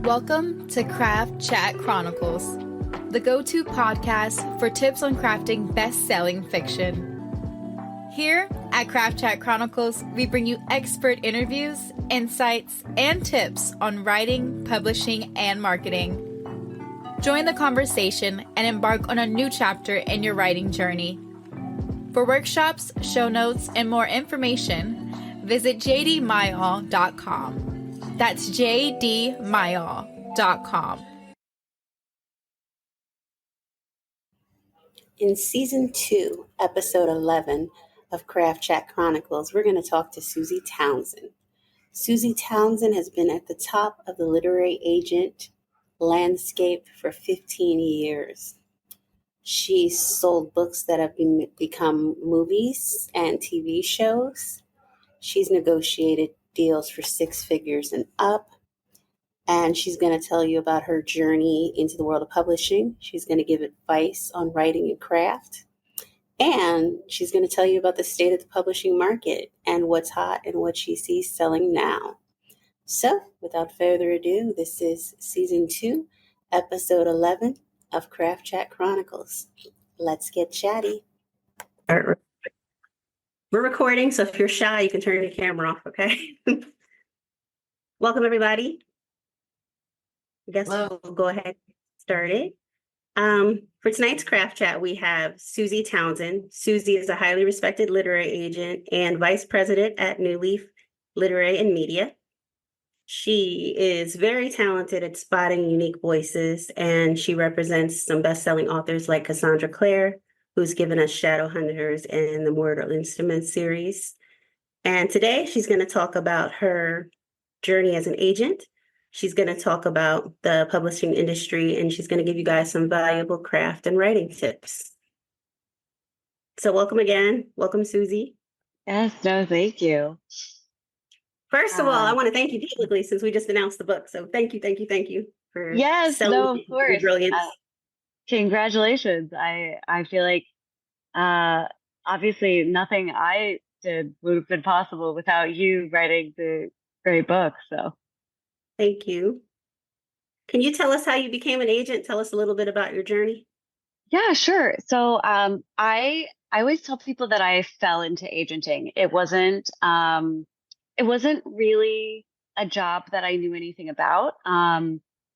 Welcome to Craft Chat Chronicles, the go-to podcast for tips on crafting best-selling fiction. Here at Craft Chat Chronicles, we bring you expert interviews, insights, and tips on writing, publishing, and marketing. Join the conversation and embark on a new chapter in your writing journey. For workshops, show notes, and more information, visit jdmyall.com. That's jdmyall.com. In Season 2, Episode 11 of Craft Chat Chronicles, we're going to talk to Susie Townsend. Susie Townsend has been at the top of the literary agent landscape for 15 years. She's sold books that have become movies and TV shows. She's negotiated deals for 6 figures and up. And she's going to tell you about her journey into the world of publishing. She's going to give advice on writing and craft. And she's going to tell you about the state of the publishing market and what's hot and what she sees selling now. So, without further ado, this is Season 2, Episode 11 of Craft Chat Chronicles. Let's get chatty. We're recording, so if you're shy, you can turn your camera off, okay? Welcome, everybody. I guess we'll go ahead and start it. For tonight's Craft Chat, we have Susie Townsend. Susie is a highly respected literary agent and vice president at New Leaf Literary and Media. She is very talented at spotting unique voices, and she represents some best-selling authors like Cassandra Clare, who's given us Shadowhunters and the Mortal Instruments series. And today she's going to talk about her journey as an agent. She's going to talk about the publishing industry, and she's going to give you guys some valuable craft and writing tips. So welcome again. Welcome, Susie. Yes, no, thank you. First of all, I want to thank you publicly since we just announced the book. So thank you for of course. Brilliance. Congratulations. I feel like obviously nothing I did would have been possible without you writing the great book. So thank you. Can you tell us how you became an agent? Tell us a little bit about your journey. Yeah, sure. So I always tell people that I fell into agenting. It wasn't really a job that I knew anything about.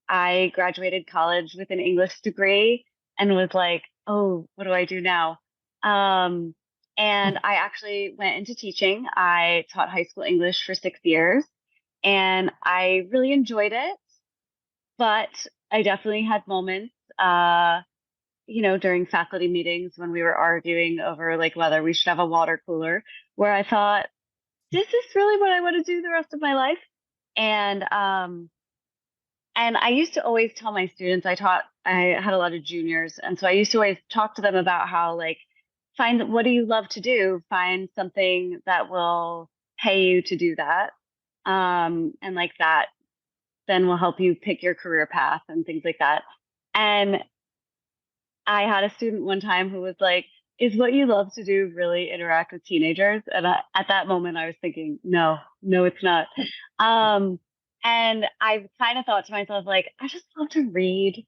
I graduated college with an English degree and was like, oh, what do I do now? And I actually went into teaching. I taught high school English for 6 years, and I really enjoyed it. But I definitely had moments, during faculty meetings when we were arguing over like whether we should have a water cooler, where I thought, is this really what I want to do the rest of my life? And I used to always tell my students, I had a lot of juniors. And so I used to always talk to them about how, like, what do you love to do? Find something that will pay you to do that. And like that then will help you pick your career path and things like that. And I had a student one time who was like, is what you love to do really interact with teenagers? And at that moment, I was thinking, no, it's not. And I kind of thought to myself, like, I just love to read.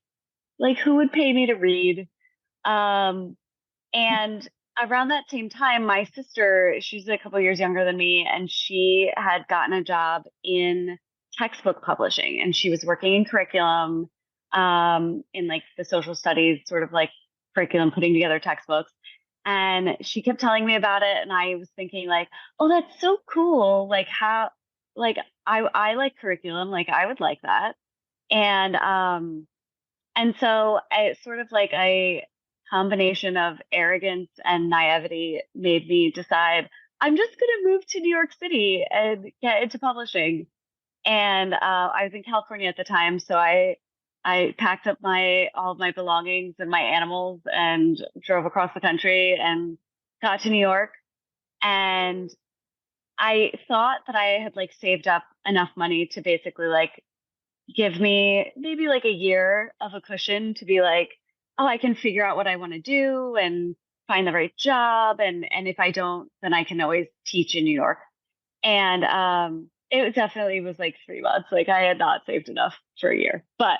Like, who would pay me to read? And around that same time, my sister, she's a couple years younger than me, and she had gotten a job in textbook publishing, and she was working in curriculum, in like the social studies sort of like curriculum, putting together textbooks. And she kept telling me about it. And I was thinking like, oh, that's so cool. Like how, like I like curriculum, like I would like that. And so I sort of like a combination of arrogance and naivety made me decide I'm just going to move to New York City and get into publishing. And I was in California at the time. So I packed up all of my belongings and my animals and drove across the country and got to New York. And I thought that I had like saved up enough money to basically like give me maybe like a year of a cushion to be like, oh, I can figure out what I want to do and find the right job. And if I don't, then I can always teach in New York. And it definitely was like 3 months. Like I had not saved enough for a year, but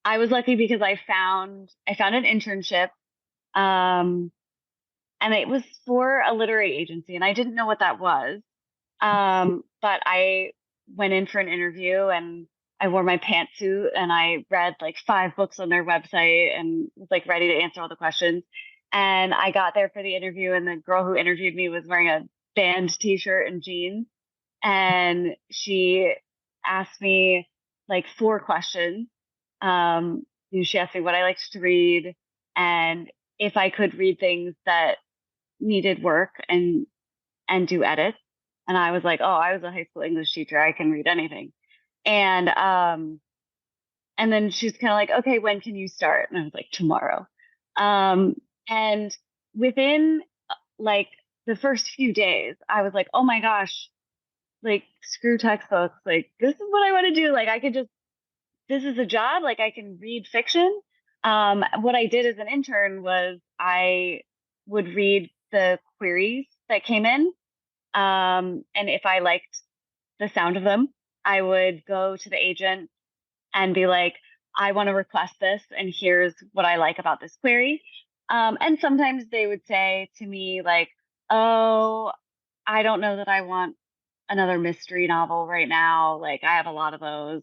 I was lucky because I found an internship. Um, and it was for a literary agency, and I didn't know what that was. But I went in for an interview and I wore my pantsuit and I read like 5 books on their website and was like ready to answer all the questions. And I got there for the interview, and the girl who interviewed me was wearing a band t-shirt and jeans. And she asked me like 4 questions. She asked me what I liked to read and if I could read things that needed work and do edits. And I was like, oh, I was a high school English teacher. I can read anything. And and then she's kind of like, okay, when can you start? And I was like, tomorrow. Um, and within like the first few days, I was like, oh my gosh, like screw textbooks. Like this is what I want to do. Like I could just this is a job. Like I can read fiction. What I did as an intern was I would read the queries that came in. And if I liked the sound of them, I would go to the agent and be like, I want to request this, and here's what I like about this query. And sometimes they would say to me, like, oh, I don't know that I want another mystery novel right now. Like, I have a lot of those.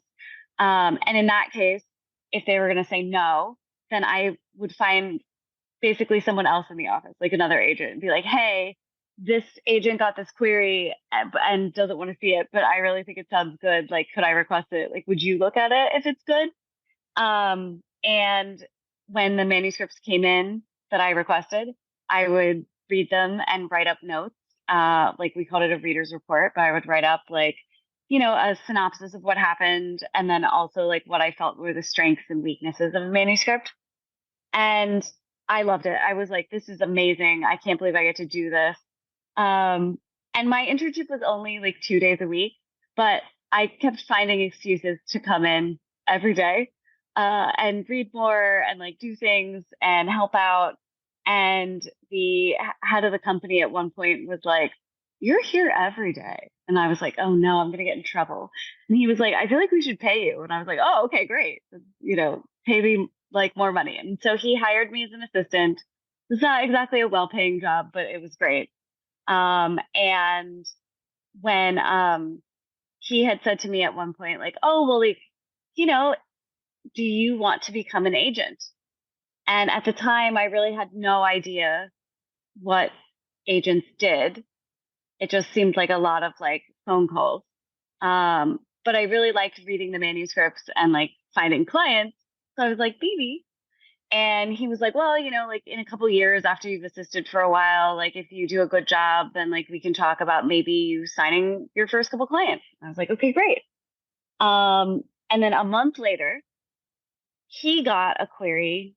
And in that case, if they were going to say no, then I would find basically someone else in the office, like another agent, and be like, hey, this agent got this query and doesn't want to see it, but I really think it sounds good. Like, could I request it? Like, would you look at it if it's good? And when the manuscripts came in that I requested, I would read them and write up notes. Like we called it a reader's report, but I would write up like, a synopsis of what happened, and then also like what I felt were the strengths and weaknesses of a manuscript. And I loved it. I was like, this is amazing. I can't believe I get to do this. And my internship was only like 2 days a week, but I kept finding excuses to come in every day, and read more and like do things and help out. And the head of the company at one point was like, you're here every day. And I was like, oh no, I'm going to get in trouble. And he was like, I feel like we should pay you. And I was like, oh, okay, great. Pay me like more money. And so he hired me as an assistant. It's not exactly a well-paying job, but it was great. And when he had said to me at one point, like, oh, well, like, you know, do you want to become an agent? And at the time, I really had no idea what agents did. It just seemed like a lot of like phone calls. But I really liked reading the manuscripts and like finding clients. So I was like, maybe. And he was like, well, like in a couple years after you've assisted for a while, like if you do a good job, then like we can talk about maybe you signing your first couple clients. I was like, okay, great. And then a month later, he got a query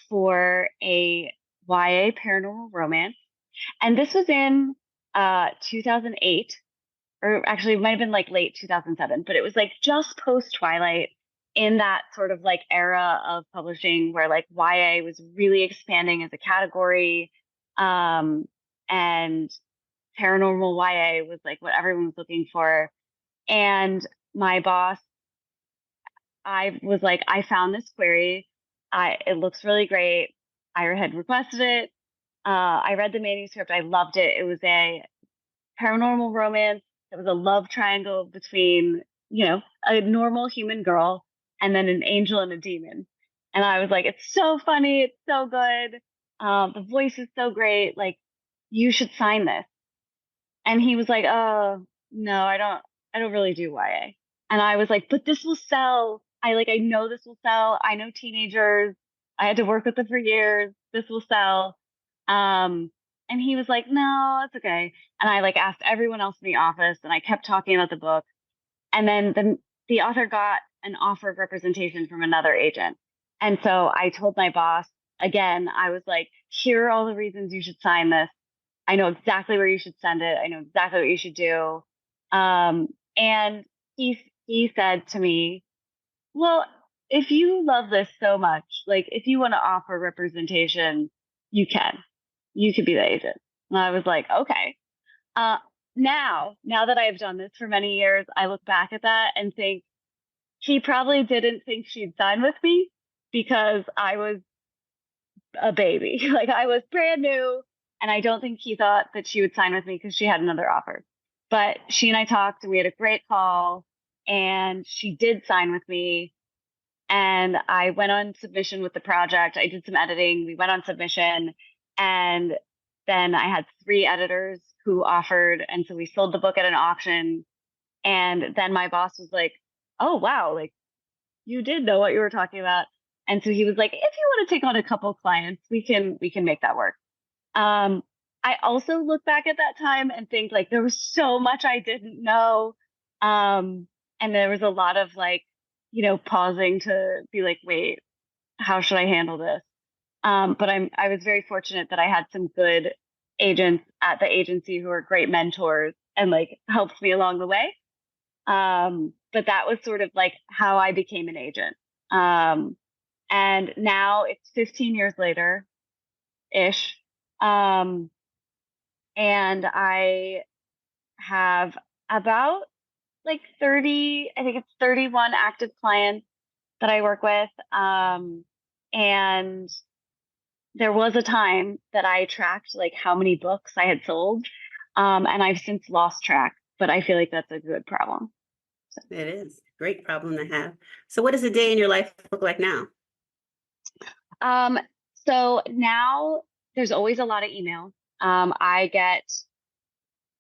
for a YA paranormal romance. And this was in 2008, or actually it might have been like late 2007, but it was like just post Twilight, in that sort of like era of publishing where like YA was really expanding as a category. And paranormal YA was like what everyone was looking for. And my boss, I was like, I found this query. It looks really great. I had requested it. I read the manuscript. I loved it. It was a paranormal romance. It was a love triangle between, a normal human girl and then an angel and a demon. And I was like, it's so funny. It's so good. The voice is so great. Like, you should sign this. And he was like, oh, no, I don't really do YA. And I was like, but this will sell. I know this will sell. I know teenagers. I had to work with them for years. This will sell. And he was like, no, it's okay. And I like asked everyone else in the office, and I kept talking about the book. And then the author got an offer of representation from another agent. And so I told my boss again, I was like, here are all the reasons you should sign this. I know exactly where you should send it. I know exactly what you should do. And he said to me, well, if you love this so much, like if you want to offer representation, you can. You could be the agent. And I was like, okay. now that I've done this for many years, I look back at that and think he probably didn't think she'd sign with me because I was a baby. Like I was brand new, and I don't think he thought that she would sign with me because she had another offer. But she and I talked and we had a great call, and she did sign with me. And I went on submission with the project. I did some editing. We went on submission, and then I had 3 editors who offered. And so we sold the book at an auction. And then my boss was like, "Oh, wow, like you did know what you were talking about." And so he was like, "If you want to take on a couple clients, we can make that work." I also look back at that time and think like there was so much I didn't know. And there was a lot of like, pausing to be like, wait, how should I handle this? But I was very fortunate that I had some good agents at the agency who were great mentors and like helped me along the way. But that was sort of like how I became an agent. And now it's 15 years later ish. And I have about like 30, I think it's 31 active clients that I work with. And there was a time that I tracked like how many books I had sold. And I've since lost track, but I feel like that's a good problem. So. It is a great problem to have. So what does a day in your life look like now? So now there's always a lot of email. I get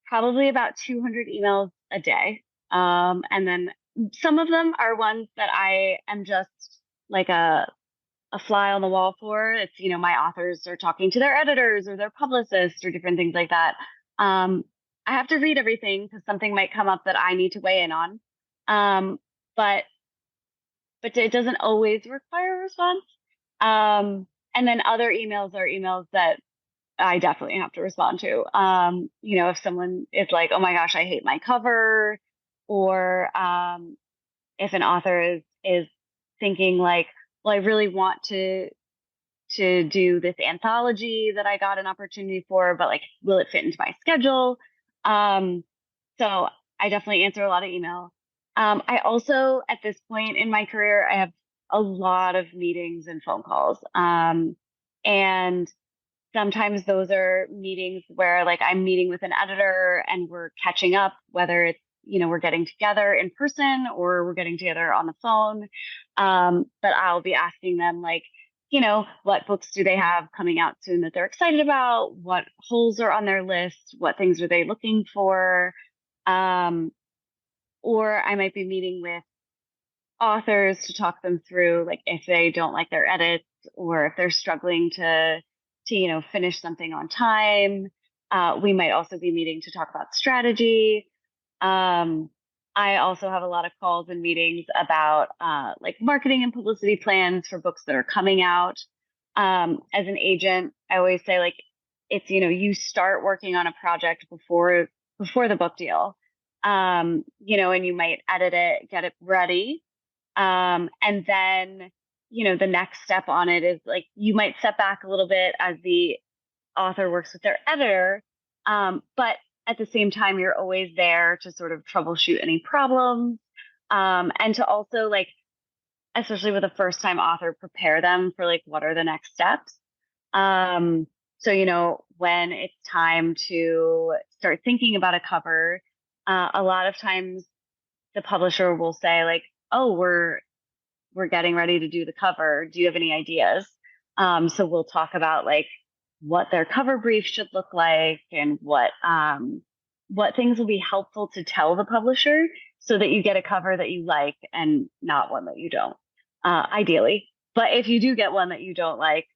probably about 200 emails a day. And then some of them are ones that I am just like a fly on the wall for. It's, my authors are talking to their editors or their publicists or different things like that. I have to read everything because something might come up that I need to weigh in on. But it doesn't always require a response. And then other emails are emails that I definitely have to respond to. If someone is like, "Oh my gosh, I hate my cover," or if an author is thinking like, "Well, I really want to do this anthology that I got an opportunity for, but like, will it fit into my schedule?" So I definitely answer a lot of email. I also, at this point in my career, I have a lot of meetings and phone calls. And sometimes those are meetings where like I'm meeting with an editor and we're catching up, whether it's, we're getting together in person or we're getting together on the phone. But I'll be asking them like, what books do they have coming out soon that they're excited about? What holes are on their list? What things are they looking for? Or I might be meeting with authors to talk them through like if they don't like their edits or if they're struggling to finish something on time. We might also be meeting to talk about strategy. I also have a lot of calls and meetings about like marketing and publicity plans for books that are coming out. As an agent, I always say like it's you start working on a project before the book deal. And you might edit it, get it ready. And then, the next step on it is like you might step back a little bit as the author works with their editor. But at the same time, you're always there to sort of troubleshoot any problems. And to also like, especially with a first time author, prepare them for like, what are the next steps? So, when it's time to start thinking about a cover, a lot of times the publisher will say like, "Oh, we're getting ready to do the cover. Do you have any ideas?" So we'll talk about like what their cover brief should look like and what things will be helpful to tell the publisher so that you get a cover that you like and not one that you don't, ideally. But if you do get one that you don't like,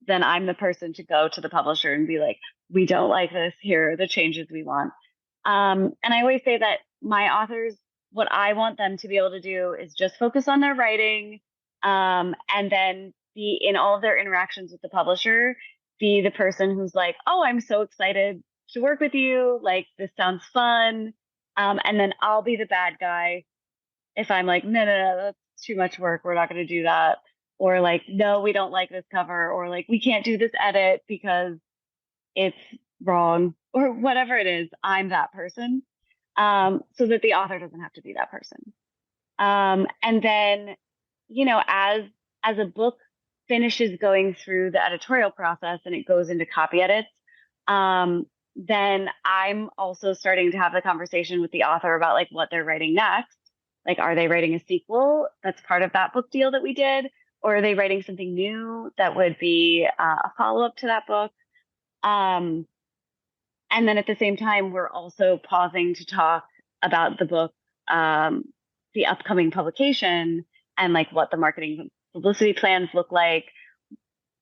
then I'm the person to go to the publisher and be like, "We don't like this. Here are the changes we want." And I always say that my authors, what I want them to be able to do is just focus on their writing, and then be in all of their interactions with the publisher, be the person who's like, "Oh, I'm so excited to work with you. Like, this sounds fun." And then I'll be the bad guy if I'm like, "No, no, no, that's too much work. We're not going to do that." Or like, "No, we don't like this cover," or like, "We can't do this edit because it's wrong, or whatever it is, I'm that person, so that the author doesn't have to be that person. And then, as a book finishes going through the editorial process and it goes into copy edits, then I'm also starting to have the conversation with the author about like what they're writing next. Like, are they writing a sequel that's part of that book deal that we did? Or are they writing something new that would be a follow-up to that book? And then at the same time, we're also pausing to talk about the book, the upcoming publication, and like what the marketing publicity plans look like,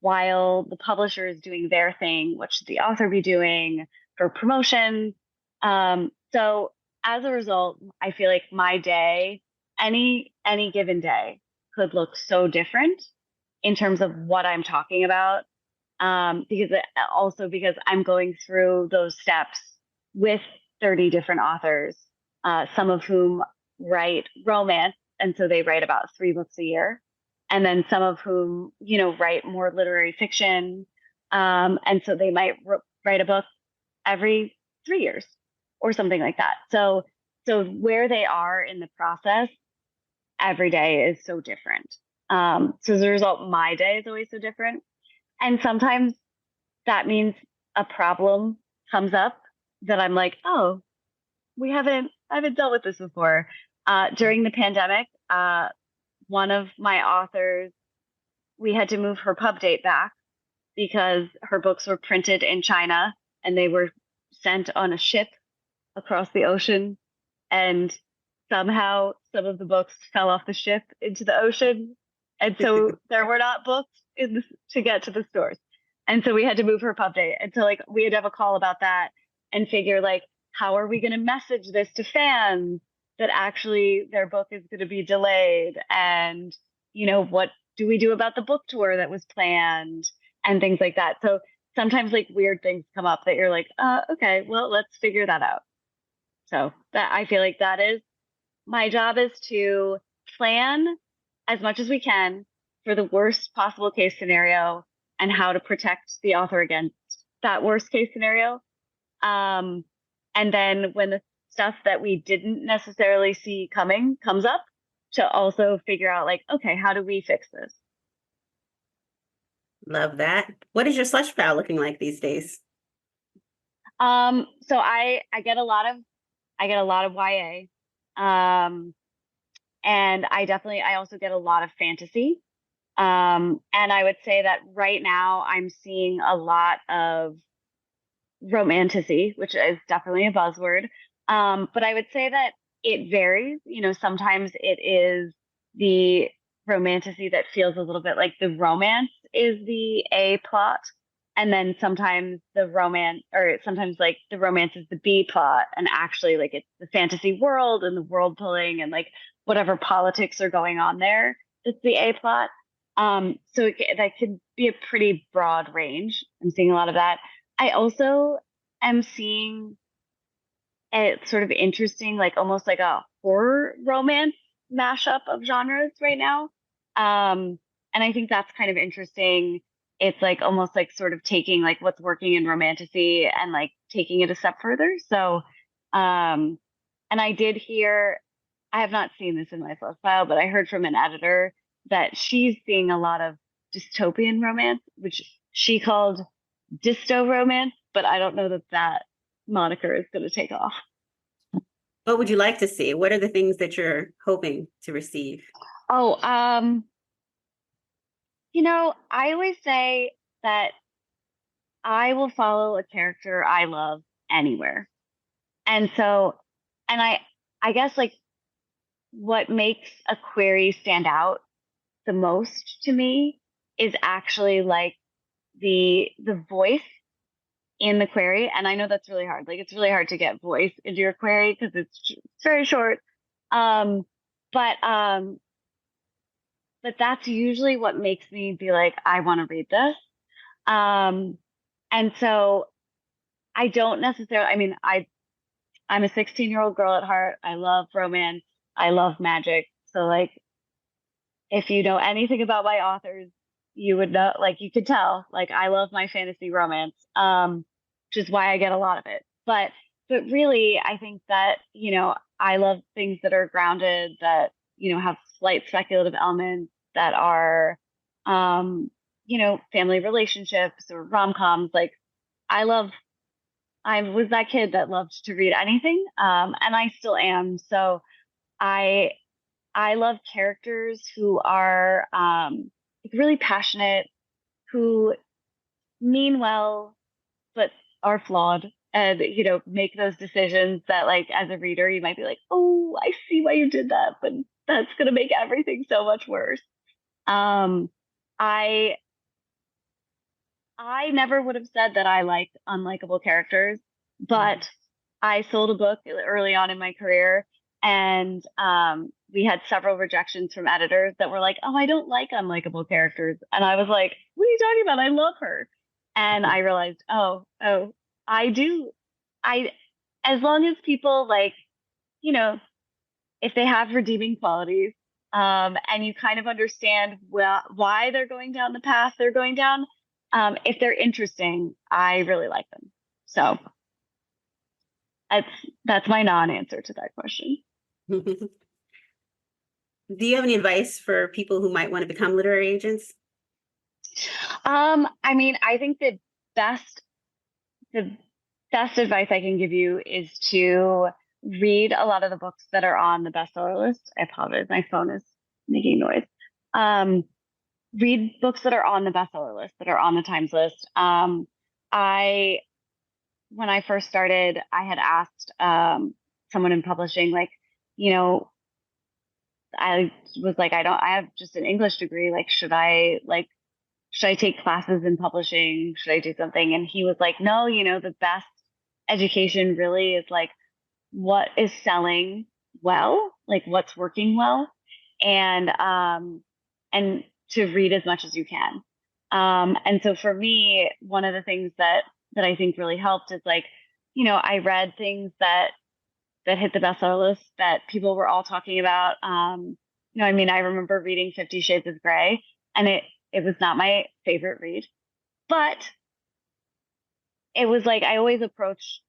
while the publisher is doing their thing. What should the author be doing for promotion? So as a result, I feel like my day, any given day, could look so different in terms of what I'm talking about, because I'm going through those steps with 30 different authors, some of whom write romance, and so they write about 3 books a year, and then some of whom, write more literary fiction, and so they might write a book every 3 years or something like that. So where they are in the process every day is so different. So as a result, my day is always so different. And sometimes that means a problem comes up that I'm like, oh, I haven't dealt with this before. During the pandemic, one of my authors, we had to move her pub date back because her books were printed in China and they were sent on a ship across the ocean. And somehow some of the books fell off the ship into the ocean. And so there were not books to get to the stores. And so we had to move her pub date. And so like we had to have a call about that and figure like, how are we going to message this to fans that actually their book is going to be delayed? And, what do we do about the book tour that was planned and things like that? So sometimes like weird things come up that you're like, okay, well, let's figure that out. So that I feel like that is my job, is to plan as much as we can for the worst possible case scenario and how to protect the author against that worst case scenario. And then when the stuff that we didn't necessarily see coming comes up, to also figure out like, okay, how do we fix this? Love that. What is your slush pile looking like these days? So I get a lot of YA. And I also get a lot of fantasy. And I would say that right now I'm seeing a lot of romantasy, which is definitely a buzzword. But I would say that it varies. Sometimes it is the romantasy that feels a little bit like the romance is the A plot. And then sometimes sometimes like the romance is the B plot, and actually like it's the fantasy world and the world pulling and like whatever politics are going on there. It's the A plot. So that could be a pretty broad range. I'm seeing a lot of that. I also am seeing a sort of interesting, like almost like a horror romance mashup of genres right now. And I think that's kind of interesting. It's like almost like sort of taking like what's working in romantasy and like taking it a step further. So, and I have not seen this in my slush file, but I heard from an editor that she's seeing a lot of dystopian romance, which she called disto romance, but I don't know that moniker is going to take off. What would you like to see? What are the things that you're hoping to receive? Oh, I always say that I will follow a character I love anywhere. And so, and I guess like what makes a query stand out the most to me is actually like the voice in the query. And I know that's really hard. Like it's really hard to get voice into your query because it's very short. But that's usually what makes me be like, I want to read this. And so I don't necessarily, I mean, I'm a 16-year-old girl at heart. I love romance. I love magic. So like, if you know anything about my authors, you would know, like you could tell, like I love my fantasy romance. which is why I get a lot of it. But really, I think that, I love things that are grounded, that, have slight speculative elements, that are, family relationships or rom-coms. Like I was that kid that loved to read anything, and I still am. So I I love characters who are like really passionate, who mean well, but are flawed, and make those decisions that, like, as a reader you might be like, oh, I see why you did that, but that's going to make everything so much worse. um i I never would have said that I liked unlikable characters, but I sold a book early on in my career, and we had several rejections from editors that were like, "Oh, I don't like unlikable characters," and I was like, "What are you talking about? I love her." And I realized, oh, I do. I As long as people, like, you know, if they have redeeming qualities, and you kind of understand why they're going down the path they're going down, if they're interesting, I really like them. So that's my non-answer to that question. Do you have any advice for people who might want to become literary agents? I mean, I think best the best advice I can give you is to read a lot of the books that are on the bestseller list. I apologize, my phone is making noise. Read books that are on the bestseller list, that are on the Times list. I When I first started, I had asked someone in publishing, like, I was like, I have just an English degree. Like, should I take classes in publishing? Should I do something? And he was like, no, the best education really is like what is selling well, like what's working well, and to read as much as you can. And so for me, one of the things that I think really helped is, like, I read things that hit the bestseller list that people were all talking about. I mean, I remember reading 50 Shades of Grey, and it was not my favorite read, but it was like I always approach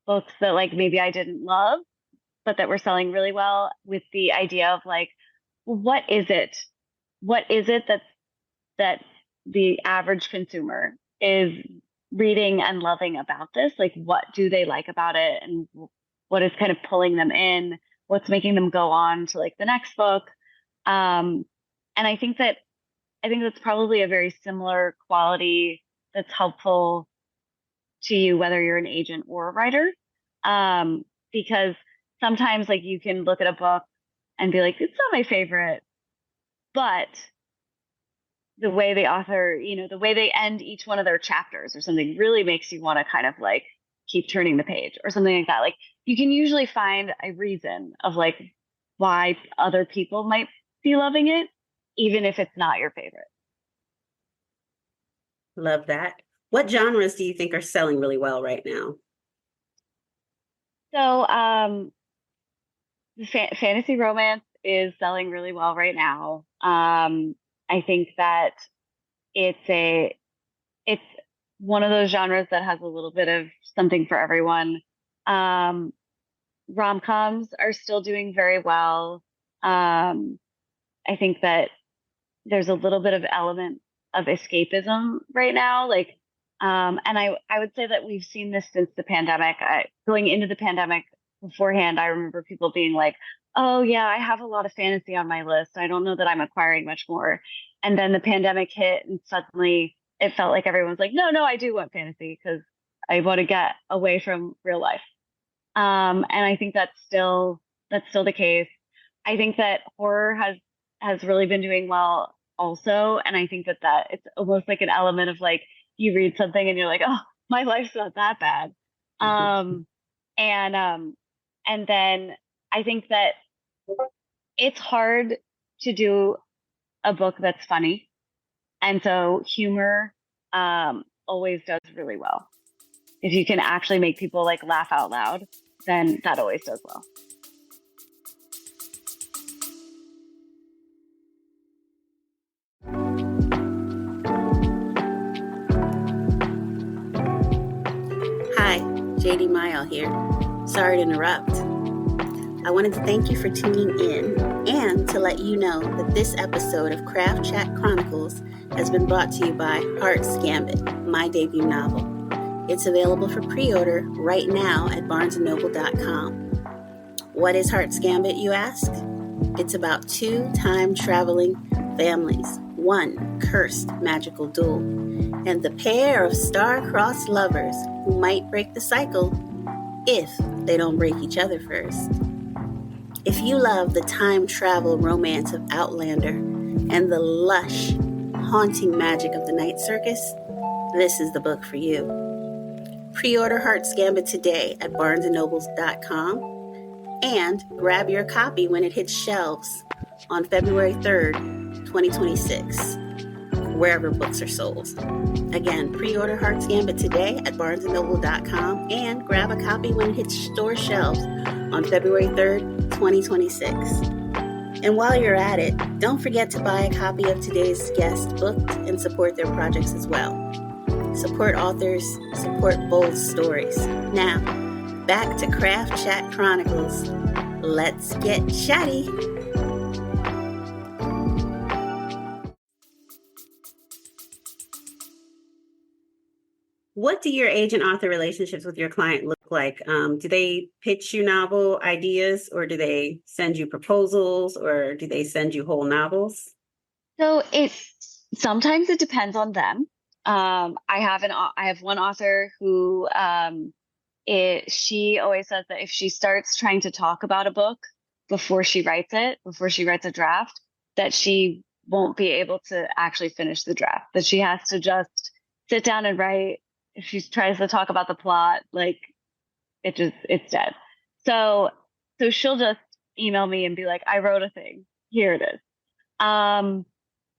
books that, like, maybe I didn't love, but that were selling really well, with the idea of, like, well, what is it? What is it that the average consumer is reading and loving about this? Like, what do they like about it, and what is kind of pulling them in? What's making them go on to, like, the next book? And I think that's probably a very similar quality that's helpful to you, whether you're an agent or a writer. Because sometimes, like, you can look at a book and be like, it's not my favorite, but the way the author, the way they end each one of their chapters or something really makes you want to kind of, like, keep turning the page or something like that. Like, you can usually find a reason of, like, why other people might be loving it, even if it's not your favorite. Love that. What genres do you think are selling really well right now? So, fantasy romance is selling really well right now. I think that it's one of those genres that has a little bit of something for everyone. Rom-coms are still doing very well. I think that there's a little bit of element of escapism right now. Like, and I would say that we've seen this since the pandemic. Going into the pandemic, beforehand, I remember people being like, oh yeah, I have a lot of fantasy on my list. I don't know that I'm acquiring much more. And then the pandemic hit, and suddenly it felt like everyone's like, no, I do want fantasy because I want to get away from real life. And I think that's still the case. I think that horror has really been doing well also. And I think that it's almost like an element of, like, you read something and you're like, oh, my life's not that bad. And then I think that it's hard to do a book that's funny. And so humor always does really well. If you can actually make people, like, laugh out loud, then that always does well. Hi, JD Mile here. Sorry to interrupt. I wanted to thank you for tuning in and to let you know that this episode of Craft Chat Chronicles has been brought to you by Heart's Gambit, my debut novel. It's available for pre-order right now at barnesandnoble.com. What is Heart's Gambit, you ask? It's about two time-traveling families, one cursed magical duel, and the pair of star-crossed lovers who might break the cycle if they don't break each other first. If you love the time travel romance of Outlander and the lush, haunting magic of the Night Circus, this is the book for you. Pre-order Heart's Gambit today at barnesandnobles.com and grab your copy when it hits shelves on February 3rd, 2026, wherever books are sold. Again, pre-order Heart's Gambit today at barnesandnoble.com and grab a copy when it hits store shelves on February 3rd, 2026. And while you're at it, don't forget to buy a copy of today's guest book and support their projects as well. Support authors, support bold stories. Now, back to Craft Chat Chronicles. Let's get chatty. What do your agent-author relationships with your client look like? Do they pitch you novel ideas, or do they send you proposals, or do they send you whole novels? So sometimes it depends on them. I have one author who she always says that if she starts trying to talk about a book before she writes a draft, that she won't be able to actually finish the draft, that she has to just sit down and write. If she tries to talk about the plot, like it's dead. So she'll just email me and be like, I wrote a thing, here it is. And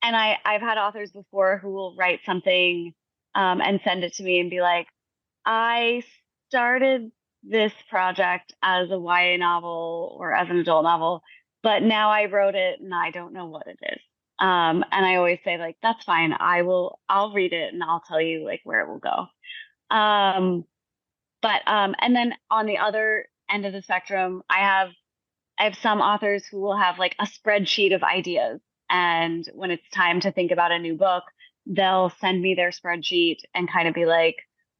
I've had authors before who will write something and send it to me and be like, I started this project as a YA novel or as an adult novel, but now I wrote it and I don't know what it is. And I always say, like, that's fine. I'll read it and I'll tell you like where it will go. And then on the other end of the spectrum, I have some authors who will have like a spreadsheet of ideas. And when it's time to think about a new book, they'll send me their spreadsheet and kind of be like,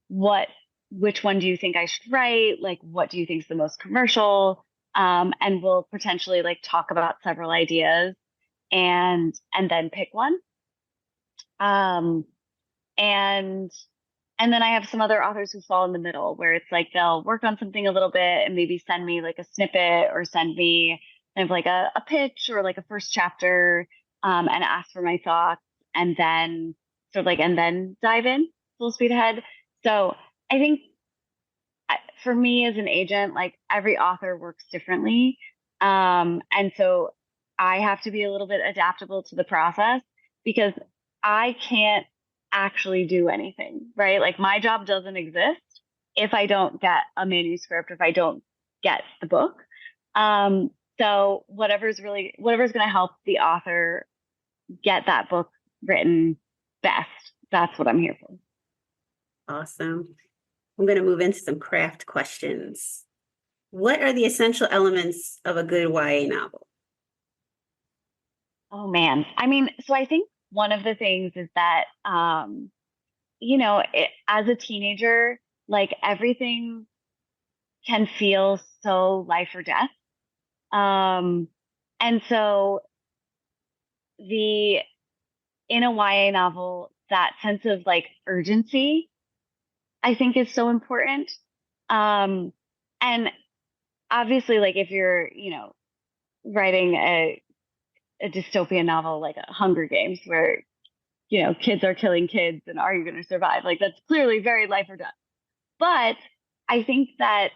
which one do you think I should write? Like, what do you think is the most commercial? And we'll potentially like talk about several ideas and then pick one. And then I have some other authors who fall in the middle where it's like they'll work on something a little bit and maybe send me like a snippet or send me kind of like a pitch or like a first chapter and ask for my thoughts and then and then dive in full speed ahead. So I think for me as an agent, like every author works differently. And so I have to be a little bit adaptable to the process because I can't actually do anything, right? Like my job doesn't exist if I don't get a manuscript, if I don't get the book. So whatever's going to help the author get that book written best, that's what I'm here for. Awesome. I'm going to move into some craft questions. What are the essential elements of a good YA novel? Oh man. I mean, so I think one of the things is that, as a teenager, like everything can feel so life or death. And so in a YA novel, that sense of like urgency, I think is so important. And obviously, like if you're, writing a dystopian novel like a Hunger Games where, kids are killing kids and are you going to survive? Like that's clearly very life or death. But I think that,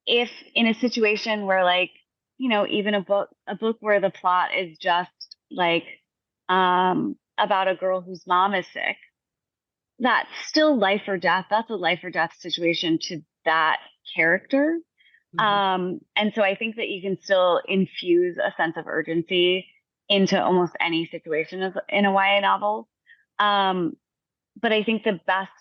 if in a situation where like, even a book where the plot is just like about a girl whose mom is sick, that's still life or death. That's a life or death situation to that character. Mm-hmm. And so I think that you can still infuse a sense of urgency into almost any situation in a YA novel. But I think the best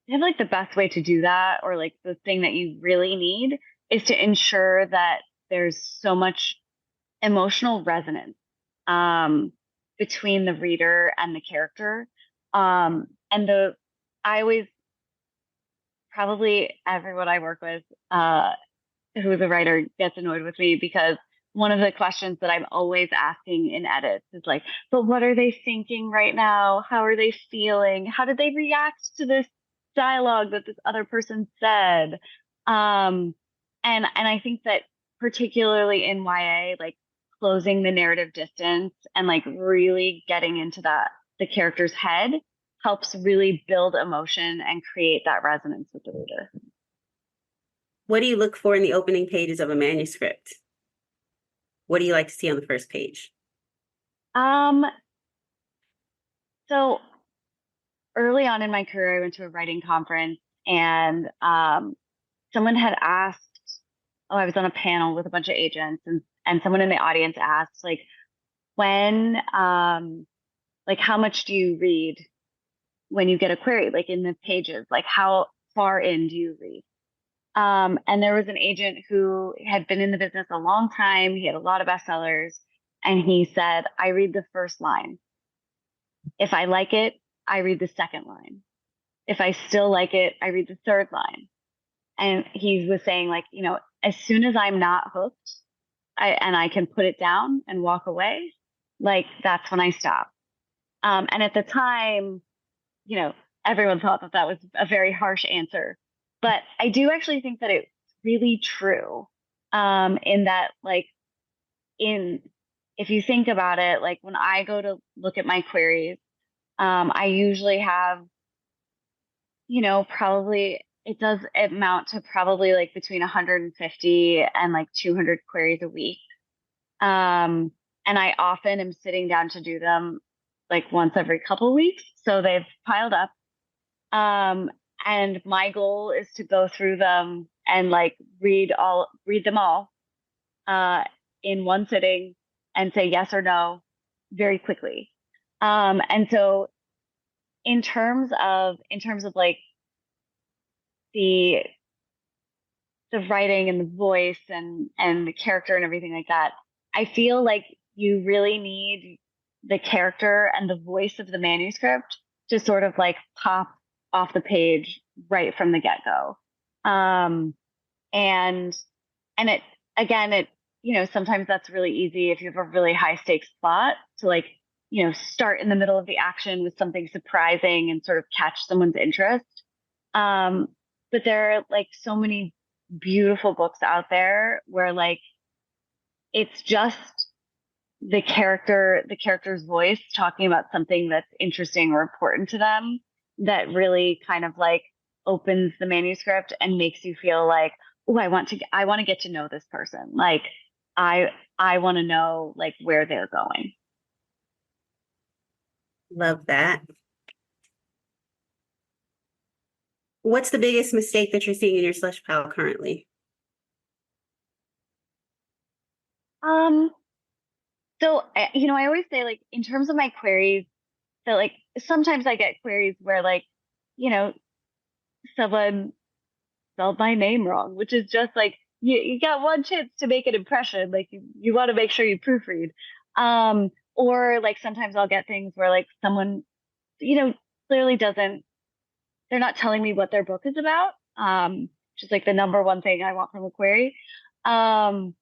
I feel like the best way to do that, or like the thing that you really need, is to ensure that there's so much emotional resonance um, between the reader and the character. And I always, probably everyone I work with who is a writer gets annoyed with me because one of the questions that I'm always asking in edits is like, but what are they thinking right now? How are they feeling? How did they react to this dialogue that this other person said? And I think that particularly in YA, like closing the narrative distance and like really getting into the character's head helps really build emotion and create that resonance with the reader. What do you look for in the opening pages of a manuscript? What do you like to see on the first page? So early on in my career, I went to a writing conference, and someone had asked, oh, I was on a panel with a bunch of agents, and someone in the audience asked, like, when, like, how much do you read when you get a query, like in the pages, like how far in do you read? And there was an agent who had been in the business a long time. He had a lot of bestsellers. And he said, I read the first line. If I like it, I read the second line. If I still like it, I read the third line. And he was saying, like, you know, as soon as I'm not hooked, and I can put it down and walk away, like that's when I stop. And at the time, you know, everyone thought that that was a very harsh answer. But I do actually think that it's really true, in that, like, if you think about it, like when I go to look at my queries, I usually have, you know, probably it does amount to probably like between 150 and like 200 queries a week. And I often am sitting down to do them like once every couple of weeks. So they've piled up. And my goal is to go through them and like read them all, in one sitting and say yes or no very quickly. And so in terms of like the writing and the voice and the character and everything like that, I feel like you really need the character and the voice of the manuscript to sort of like pop off the page right from the get-go. And it, again, it, you know, sometimes that's really easy if you have a really high stakes plot to like, you know, start in the middle of the action with something surprising and sort of catch someone's interest. But there are like so many beautiful books out there where like it's just the character's voice talking about something that's interesting or important to them that really kind of like opens the manuscript and makes you feel like, oh, I want to get to know this person. Like I want to know like where they're going. Love that. What's the biggest mistake that you're seeing in your slush pile currently? So you know, I always say like in terms of my queries that like sometimes I get queries where like, you know, someone spelled my name wrong, which is just like you got one chance to make an impression. Like you want to make sure you proofread. Or like sometimes I'll get things where like someone, you know, clearly they're not telling me what their book is about. Which is like the number one thing I want from a query. But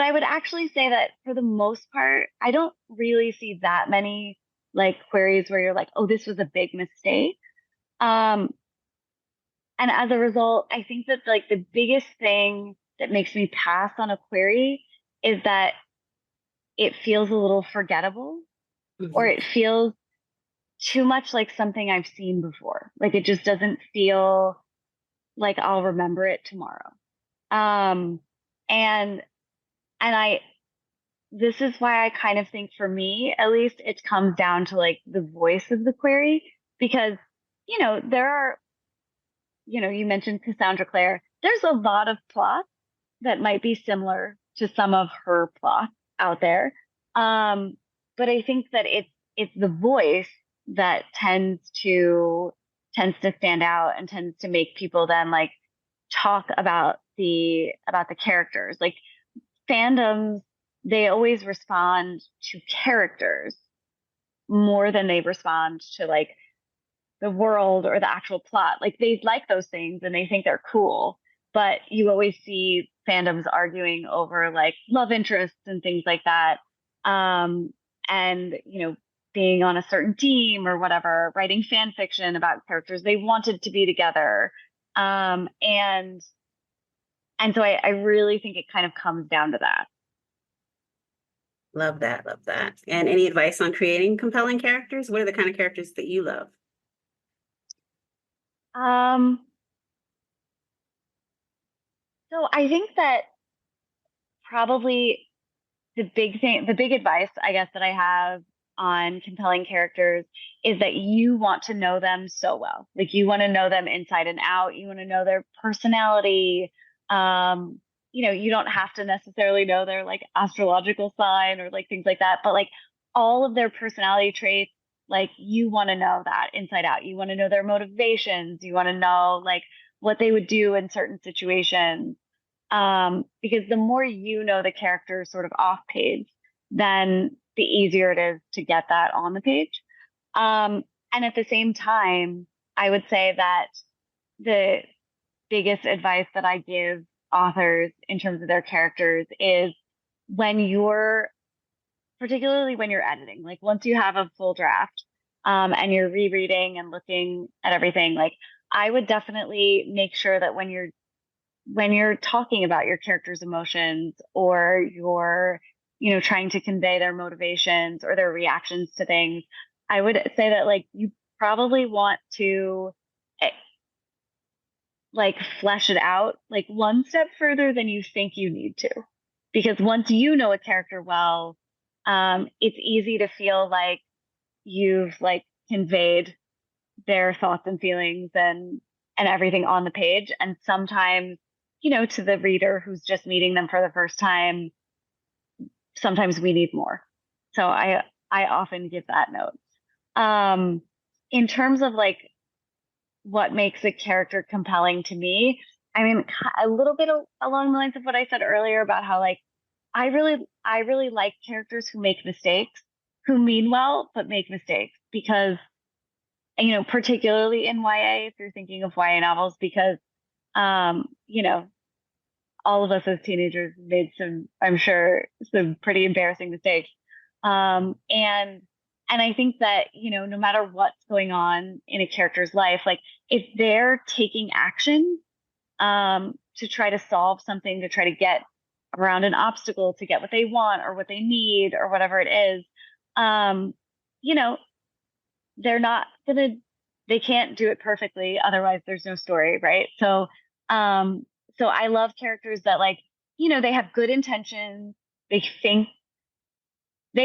I would actually say that for the most part, I don't really see that many like queries where you're like, oh, this was a big mistake. And as a result, I think that like the biggest thing that makes me pass on a query is that it feels a little forgettable, or it feels too much like something I've seen before. Like it just doesn't feel like I'll remember it tomorrow. And this is why I kind of think for me, at least, it comes down to like the voice of the query, because, you know, there are, you know, you mentioned Cassandra Clare. There's a lot of plots that might be similar to some of her plots out there. But I think that it's the voice that tends to tends to stand out and tends to make people then like talk about the characters. Like fandoms, they always respond to characters more than they respond to like the world or the actual plot. Like they like those things and they think they're cool, but you always see fandoms arguing over like love interests and things like that. And being on a certain team or whatever, writing fan fiction about characters they wanted to be together. And so I really think it kind of comes down to that. Love that. Love that. And any advice on creating compelling characters? What are the kind of characters that you love? So I think that probably the big advice, I guess, that I have on compelling characters is that you want to know them so well. Like you want to know them inside and out. You want to know their personality. You don't have to necessarily know their like astrological sign or like things like that, but like all of their personality traits, like you want to know that inside out. You want to know their motivations. You want to know like what they would do in certain situations. Because the more you know the character sort of off page, then the easier it is to get that on the page. And at the same time, I would say that the biggest advice that I give authors in terms of their characters is particularly when you're editing, like once you have a full draft, and you're rereading and looking at everything, like I would definitely make sure that when you're talking about your character's emotions or you're, trying to convey their motivations or their reactions to things, I would say that like you probably want to like flesh it out like one step further than you think you need to. Because once you know a character well, it's easy to feel like you've like conveyed their thoughts and feelings and everything on the page. And sometimes, to the reader who's just meeting them for the first time, sometimes we need more. So I often give that note. In terms of like what makes a character compelling to me, I mean, a little bit along the lines of what I said earlier about how like I really like characters who make mistakes, who mean well but make mistakes, because particularly in YA, if you're thinking of YA novels, because all of us as teenagers made I'm sure, some pretty embarrassing mistakes. And I think that, no matter what's going on in a character's life, like if they're taking action, to try to solve something, to try to get around an obstacle, to get what they want or what they need or whatever it is, you know, they can't do it perfectly. Otherwise there's no story. Right. So I love characters that like, they have good intentions. They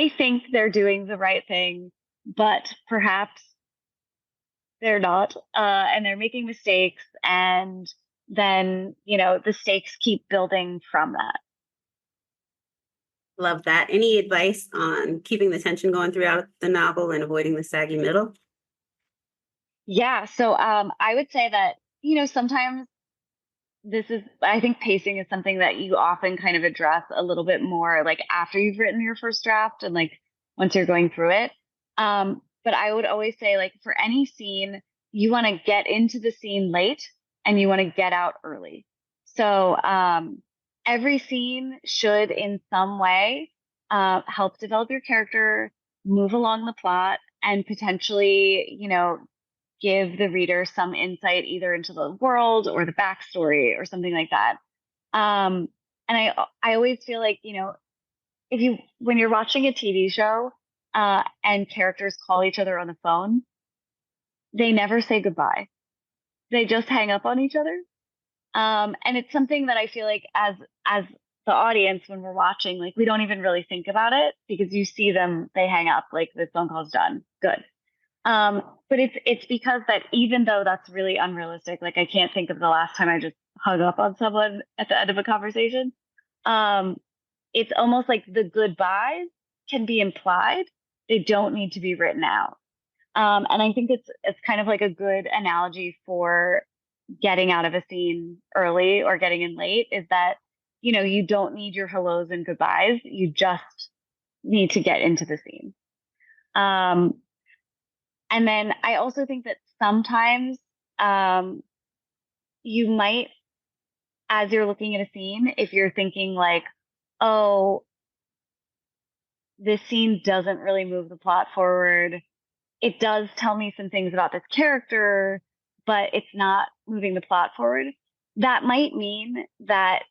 think they're doing the right thing, but perhaps they're not, and they're making mistakes. And then, the stakes keep building from that. Love that. Any advice on keeping the tension going throughout the novel and avoiding the saggy middle? Yeah. So I would say that, sometimes I think pacing is something that you often kind of address a little bit more like after you've written your first draft and like once you're going through it. But I would always say like for any scene, you want to get into the scene late and you want to get out early. So every scene should in some way help develop your character, move along the plot, and potentially, give the reader some insight either into the world or the backstory or something like that. And I always feel like, when you're watching a TV show and characters call each other on the phone, they never say goodbye. They just hang up on each other. And it's something that I feel like as the audience, when we're watching, like we don't even really think about it because you see them, they hang up, like this phone call's done. Good. But it's because that even though that's really unrealistic, like I can't think of the last time I just hung up on someone at the end of a conversation. It's almost like the goodbyes can be implied. They don't need to be written out. And I think it's kind of like a good analogy for getting out of a scene early or getting in late, is that, you don't need your hellos and goodbyes. You just need to get into the scene. Um, and then I also think that sometimes you might, as you're looking at a scene, if you're thinking like, oh, this scene doesn't really move the plot forward. It does tell me some things about this character, but it's not moving the plot forward. That might mean that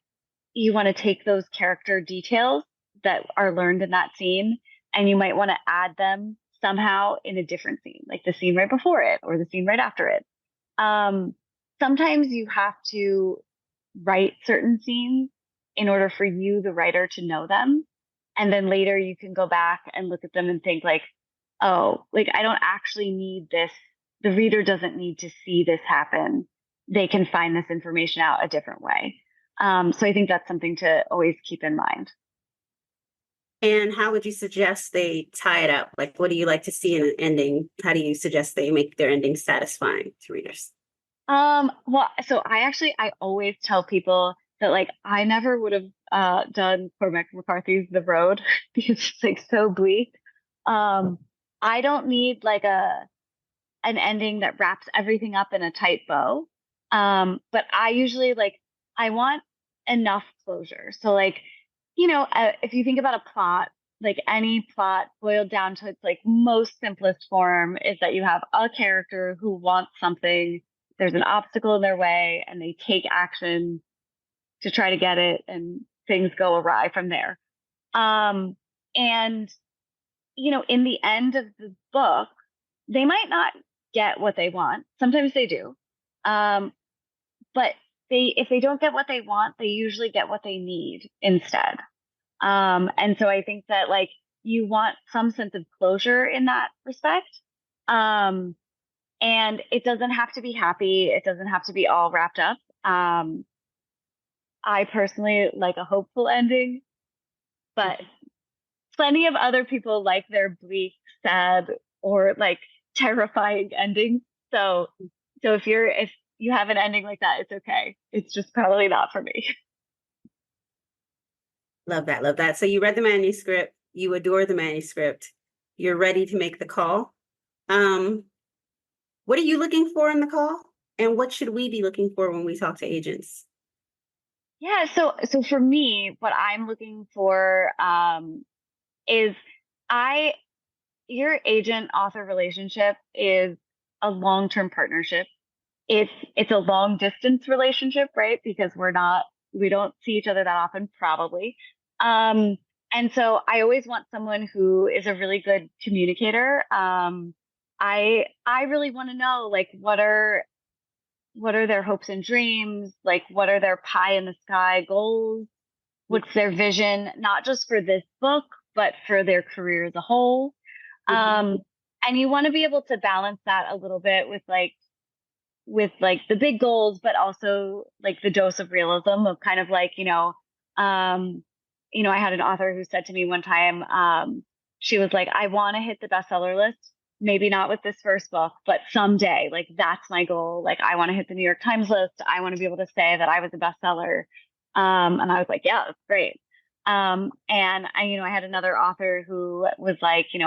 you want to take those character details that are learned in that scene, and you might want to add them somehow in a different scene, like the scene right before it or the scene right after it. Sometimes you have to write certain scenes in order for you, the writer, to know them. And then later you can go back and look at them and think like, oh, like I don't actually need this. The reader doesn't need to see this happen. They can find this information out a different way. So I think that's something to always keep in mind. And how would you suggest they tie it up? Like, what do you like to see in an ending? How do you suggest they make their ending satisfying to readers? Well, so I always tell people that like I never would have done Cormac McCarthy's The Road because it's like so bleak. I don't need like an ending that wraps everything up in a tight bow. But I usually I want enough closure. So like, if you think about a plot, like any plot boiled down to its like most simplest form is that you have a character who wants something, there's an obstacle in their way, and they take action to try to get it, and things go awry from there. And in the end of the book, they might not get what they want. Sometimes they do. But if they don't get what they want, they usually get what they need instead. And so I think that like you want some sense of closure in that respect. And it doesn't have to be happy. It doesn't have to be all wrapped up. I personally like a hopeful ending, but plenty of other people like their bleak, sad, or like terrifying endings. So if you have an ending like that, it's okay. It's just probably not for me. Love that. Love that. So you read the manuscript, you adore the manuscript, you're ready to make the call. What are you looking for in the call? And what should we be looking for when we talk to agents? Yeah, so for me, what I'm looking for is your agent author relationship is a long-term partnership. It's a long distance relationship, right? Because we don't see each other that often, probably. And so I always want someone who is a really good communicator. I really want to know like what are their hopes and dreams, like what are their pie in the sky goals, what's their vision, not just for this book, but for their career as a whole. And you want to be able to balance that a little bit with the big goals, but also like the dose of realism of kind of like, I had an author who said to me one time, she was like, I want to hit the bestseller list, maybe not with this first book, but someday, like that's my goal. Like I want to hit the New York Times list. I want to be able to say that I was a bestseller. And I was like, yeah, that's great. And I had another author who was like, she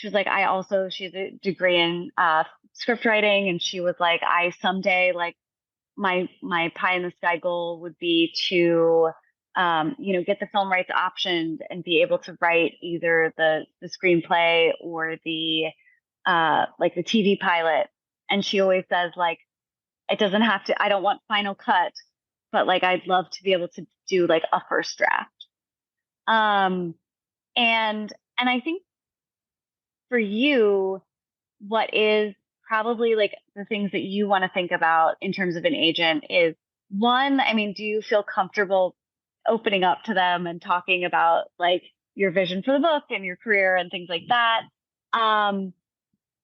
was like, she has a degree in script writing, and she was like, I someday like my pie in the sky goal would be to get the film rights optioned and be able to write either the screenplay or the the TV pilot. And she always says like, it doesn't have to, I don't want final cut, but like I'd love to be able to do like a first draft. And I think for you, what is probably like the things that you want to think about in terms of an agent is, one, I mean, do you feel comfortable opening up to them and talking about like your vision for the book and your career and things like that?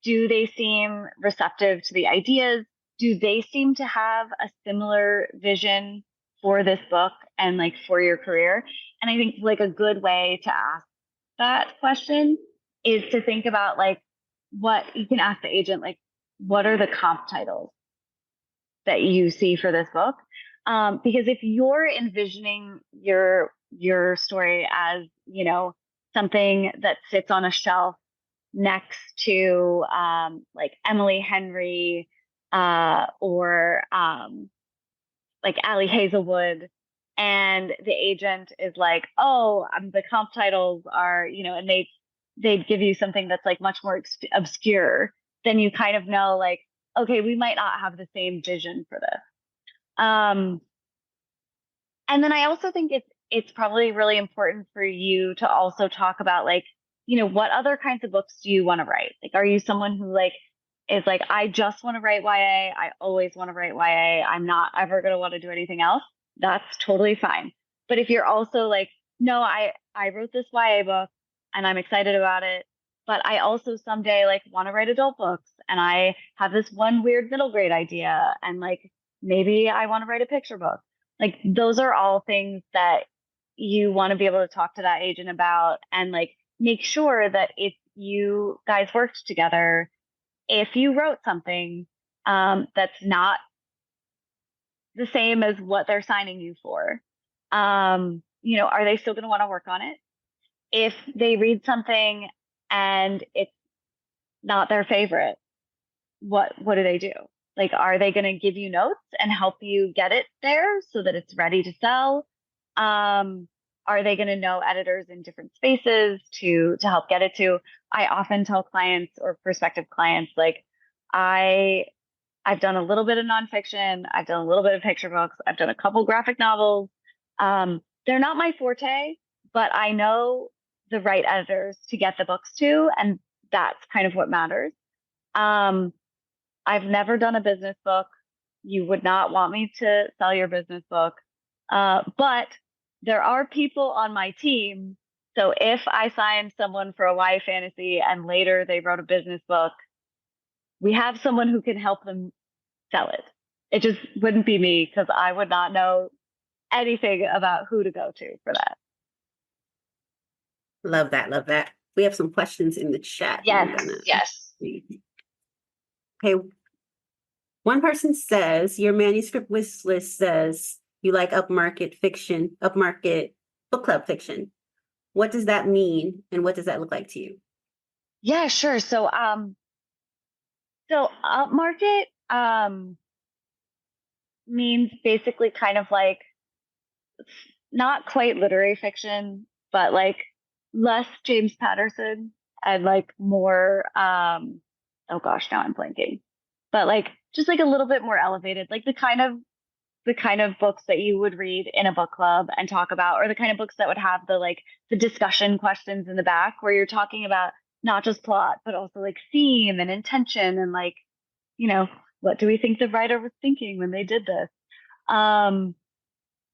Do they seem receptive to the ideas? Do they seem to have a similar vision for this book and like for your career? And I think like a good way to ask that question is to think about like, what you can ask the agent, like, what are the comp titles that you see for this book? Because if you're envisioning your story as, you know, something that sits on a shelf next to like Emily Henry or like Allie Hazelwood, and the agent is like, oh, the comp titles are, you know, and they'd give you something that's like much more obscure, then you kind of know like, okay, we might not have the same vision for this. Um, and then I also think it's probably really important for you to also talk about like, you know, what other kinds of books do you want to write? Like, are you someone who like is like, I just want to write YA. I always want to write YA. I'm not ever going to want to do anything else. That's totally fine. But if you're also like, no, I wrote this YA book and I'm excited about it, but I also someday like want to write adult books and I have this one weird middle grade idea and like maybe I want to write a picture book. Like those are all things that you want to be able to talk to that agent about and like make sure that if you guys worked together, if you wrote something that's not the same as what they're signing you for, you know, are they still going to want to work on it? If they read something and it's not their favorite, what do they do? Like, are they going to give you notes and help you get it there so that it's ready to sell? Are they going to know editors in different spaces to help get it to? I often tell clients or prospective clients, like, I've done a little bit of nonfiction, I've done a little bit of picture books, I've done a couple graphic novels. They're not my forte, but I know the right editors to get the books to, and that's kind of what matters. I've never done a business book. You would not want me to sell your business book. But there are people on my team. So if I signed someone for a YA fantasy and later they wrote a business book, we have someone who can help them sell it. It just wouldn't be me because I would not know anything about who to go to for that. Love that. Love that. We have some questions in the chat. Yes. Okay. One person says your manuscript wish list says you like upmarket fiction, upmarket book club fiction. What does that mean, and what does that look like to you? Yeah, sure. So upmarket means basically kind of like not quite literary fiction, but like less James Patterson and like more oh gosh, now I'm blanking. But like just like a little bit more elevated, like the kind of books that you would read in a book club and talk about, or the kind of books that would have the like the discussion questions in the back where you're talking about not just plot, but also like theme and intention and like, you know, what do we think the writer was thinking when they did this? And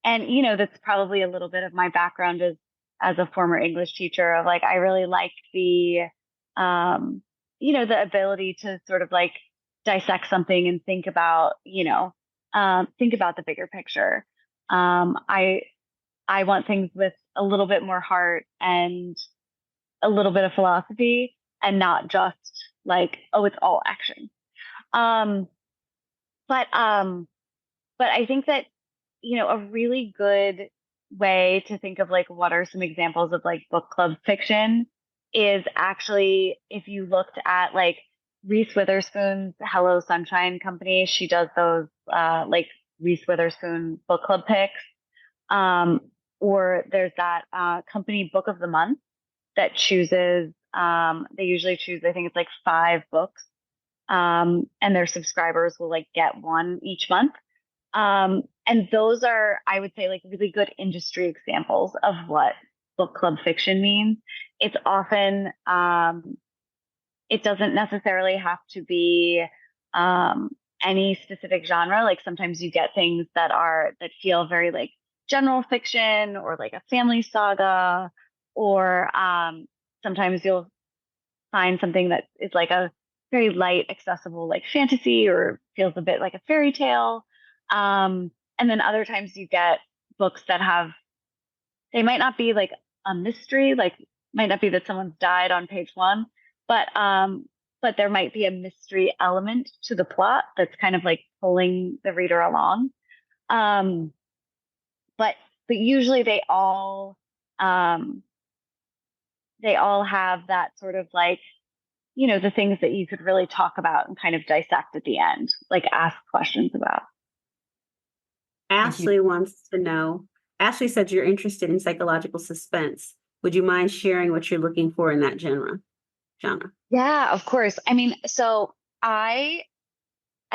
you know, that's probably a little bit of my background as a former English teacher of like, I really like the, you know, the ability to sort of like dissect something and think about, you know, think about the bigger picture. I want things with a little bit more heart and a little bit of philosophy and not just like, oh, it's all action. Um, but I think that, you know, a really good way to think of like what are some examples of like book club fiction is actually if you looked at like Reese Witherspoon's Hello Sunshine Company, she does those like Reese Witherspoon book club picks. Or there's that company Book of the Month that chooses they usually choose, I think it's like 5 books. And their subscribers will like get one each month. And those are, I would say, like really good industry examples of what book club fiction means. It's often, it doesn't necessarily have to be any specific genre. Like sometimes you get things that feel very like general fiction or like a family saga, or sometimes you'll find something that is like a very light, accessible, like fantasy or feels a bit like a fairy tale. And then other times you get books that they might not be like a mystery, like might not be that someone's died on page 1, but but there might be a mystery element to the plot that's kind of like pulling the reader along. Um, but usually um, they all have that sort of like, the things that you could really talk about and kind of dissect at the end, like ask questions about. Ashley wants to know, Ashley said you're interested in psychological suspense. Would you mind sharing what you're looking for in that genre? Yeah, of course. I mean, so I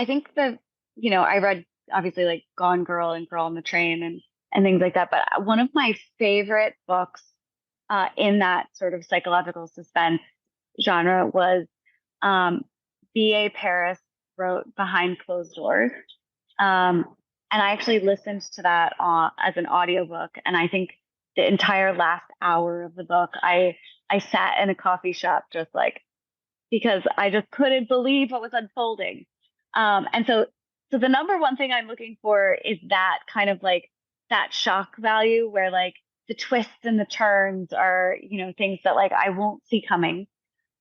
think that, I read obviously like Gone Girl and Girl on the Train and things like that. But one of my favorite books in that sort of psychological suspense genre was um, B.A. Paris wrote Behind Closed Doors. Um, and I actually listened to that as an audiobook. And I think the entire last hour of the book, I sat in a coffee shop just like, because I just couldn't believe what was unfolding. And so the number one thing I'm looking for is that kind of like that shock value where like the twists and the turns are, things that like I won't see coming.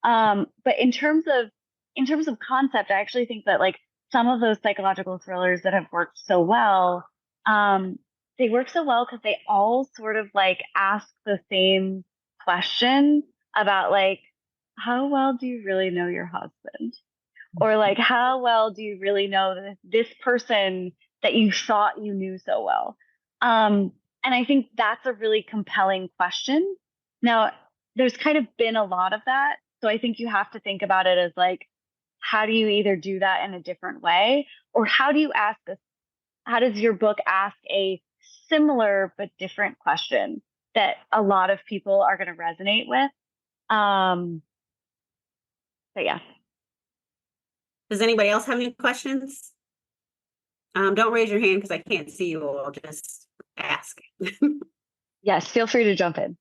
But in terms of concept, I actually think that like some of those psychological thrillers that have worked so well, they work so well because they all sort of like ask the same question about like, how well do you really know your husband? Or like, how well do you really know this person that you thought you knew so well? And I think that's a really compelling question. Now, there's kind of been a lot of that. So I think you have to think about it as like, how do you either do that in a different way? Or how does your book ask a similar but different question that a lot of people are going to resonate with? But yeah. Does anybody else have any questions? Don't raise your hand because I can't see you all. Just ask. Yes, feel free to jump in.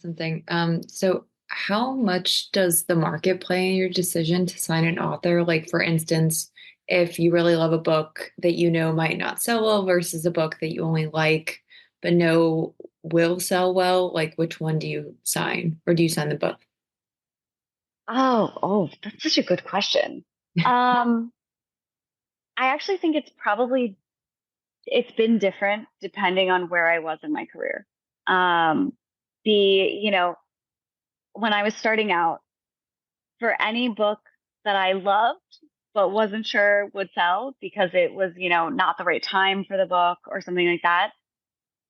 Something. So how much does the market play in your decision to sign an author? Like, for instance, if you really love a book that you know might not sell well versus a book that you only like but know will sell well, like which one do you sign? Or do you sign the book? Oh, that's such a good question. I actually think it's been different depending on where I was in my career. Um, the, when I was starting out, for any book that I loved but wasn't sure would sell because it was, not the right time for the book or something like that.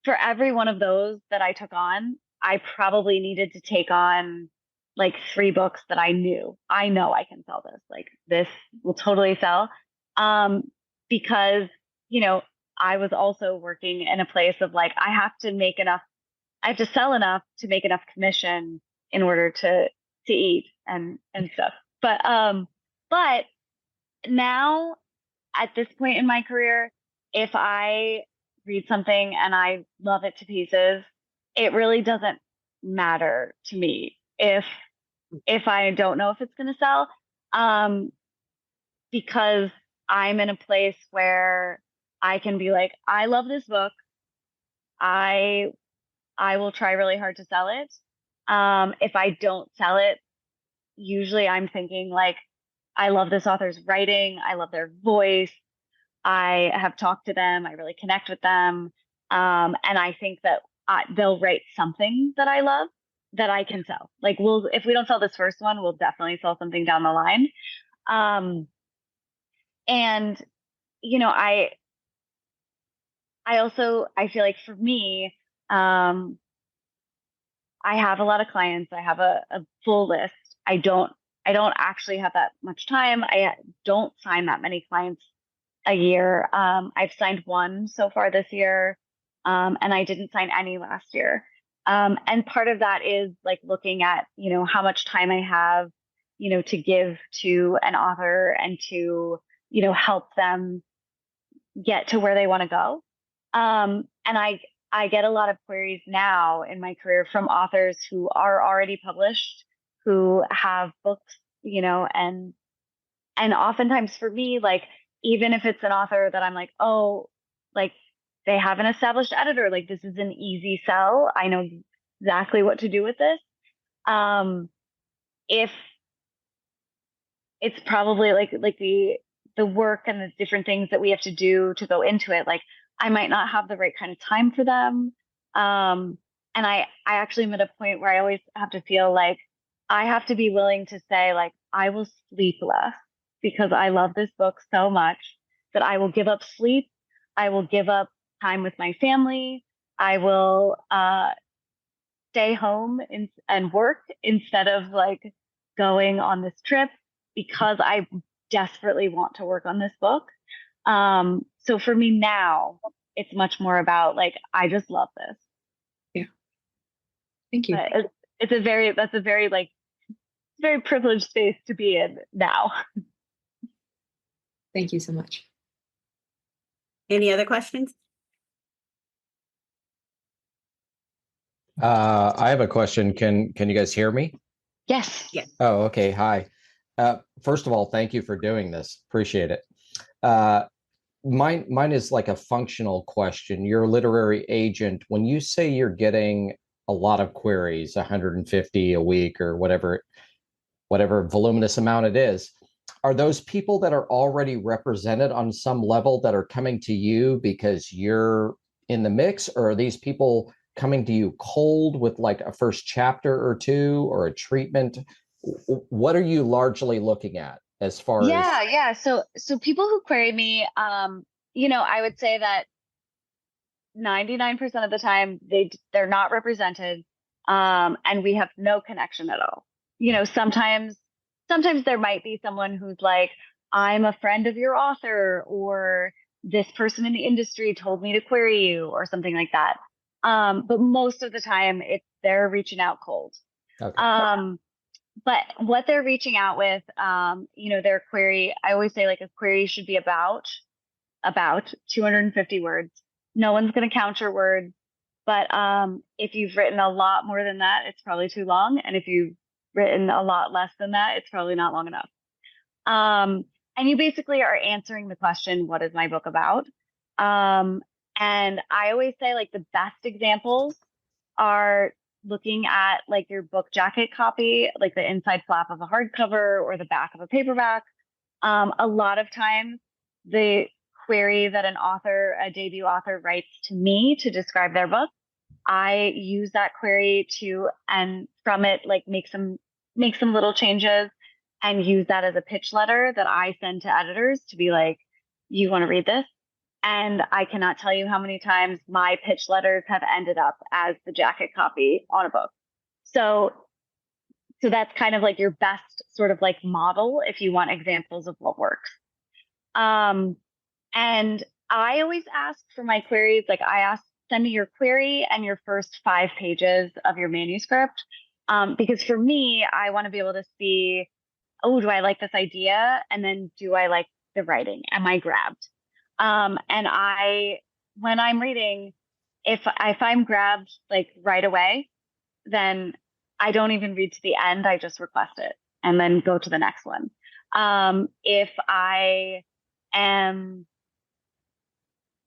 For every one of those that I took on, I probably needed to take on like 3 books that I know I can sell this. Like this will totally sell. Um, because, you know, I was also working in a place of like, I have to sell enough to make enough commission in order to eat and stuff. But now at this point in my career, if I read something and I love it to pieces, it really doesn't matter to me if I don't know if it's going to sell, um, because I'm in a place where I can be like, I love this book. I I will try really hard to sell it. If I don't sell it, usually I'm thinking like, I love this author's writing. I love their voice. I have talked to them. I really connect with them. And I think that they'll write something that I love that I can sell. Like if we don't sell this first one, we'll definitely sell something down the line. Um, and you know, I feel like for me, um, I have a lot of clients. I have a full list. I don't actually have that much time. I don't sign that many clients a year. I've signed one so far this year, and I didn't sign any last year. And part of that is like looking at, how much time I have, to give to an author and to, help them get to where they want to go. And I get a lot of queries now in my career from authors who are already published, who have books, and oftentimes for me, like, even if it's an author that I'm like, oh, like they have an established editor. Like, this is an easy sell. I know exactly what to do with this. If it's probably like the work and the different things that we have to do to go into it, like I might not have the right kind of time for them. And I actually am at a point where I always have to feel like I have to be willing to say, like, I will sleep less because I love this book so much that I will give up sleep. I will give up time with my family. I will stay home and work instead of like going on this trip because I desperately want to work on this book. So for me now, it's much more about like, I just love this. Yeah. Thank you. But that's a very like, very privileged space to be in now. Thank you so much. Any other questions? I have a question. Can you guys hear me? Yes. Yes. Oh, okay. Hi. First of all, thank you for doing this. Appreciate it. Mine is like a functional question. Your literary agent, when you say you're getting a lot of queries, 150 a week or whatever voluminous amount it is, are those people that are already represented on some level that are coming to you because you're in the mix, or are these people coming to you cold with like a first chapter or two or a treatment? What are you largely looking at as far as? Yeah. So people who query me, I would say that 99% of the time they're not represented, and we have no connection at all. Sometimes there might be someone who's like, I'm a friend of your author, or this person in the industry told me to query you, or something like that. But most of the time they're reaching out cold. Okay. But what they're reaching out with, their query, I always say like a query should be about 250 words. No one's going to count your words, but if you've written a lot more than that, it's probably too long. And if you've written a lot less than that, it's probably not long enough. And you basically are answering the question, what is my book about? And I always say like the best examples are looking at like your book jacket copy, like the inside flap of a hardcover or the back of a paperback. A lot of times the query that a debut author writes to me to describe their book, I use that query and from it, like make some little changes and use that as a pitch letter that I send to editors to be like, you want to read this? And I cannot tell you how many times my pitch letters have ended up as the jacket copy on a book. So that's kind of like your best sort of like model if you want examples of what works. And I always ask for my queries, like send me your query and your first 5 pages of your manuscript. Because for me, I want to be able to see, oh, do I like this idea? And then do I like the writing? Am I grabbed? When I'm reading, if I'm grabbed like right away, then I don't even read to the end. I just request it and then go to the next one. If I am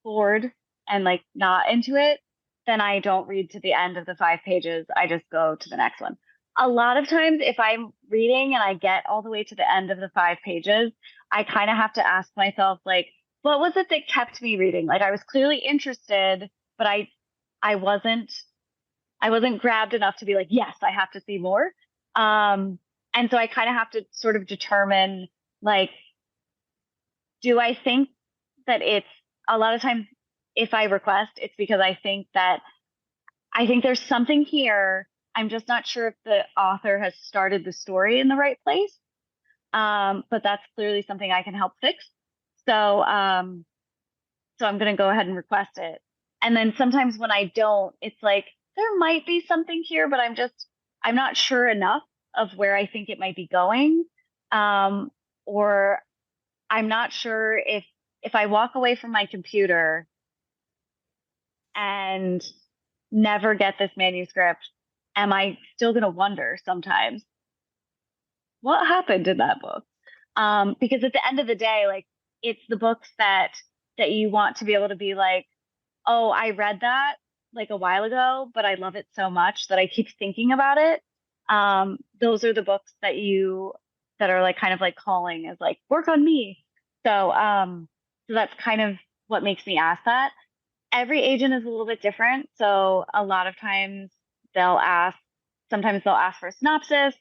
bored and like not into it, then I don't read to the end of the 5 pages. I just go to the next one. A lot of times if I'm reading and I get all the way to the end of the 5 pages, I kind of have to ask myself, like, what was it that kept me reading? Like I was clearly interested, but I wasn't grabbed enough to be like, yes, I have to see more. And so I kind of have to sort of determine, like, do I think that a lot of times if I request, it's because I think there's something here. I'm just not sure if the author has started the story in the right place. But that's clearly something I can help fix. So I'm going to go ahead and request it. And then sometimes when I don't, it's like, there might be something here, but I'm not sure enough of where I think it might be going. Or I'm not sure if I walk away from my computer and never get this manuscript, am I still going to wonder sometimes what happened in that book? Because at the end of the day, like, it's the books that you want to be able to be like, oh, I read that like a while ago, but I love it so much that I keep thinking about it. Those are the books that are like kind of like calling as like work on me. So that's kind of what makes me ask that. Every agent is a little bit different. So a lot of times sometimes they'll ask for a synopsis,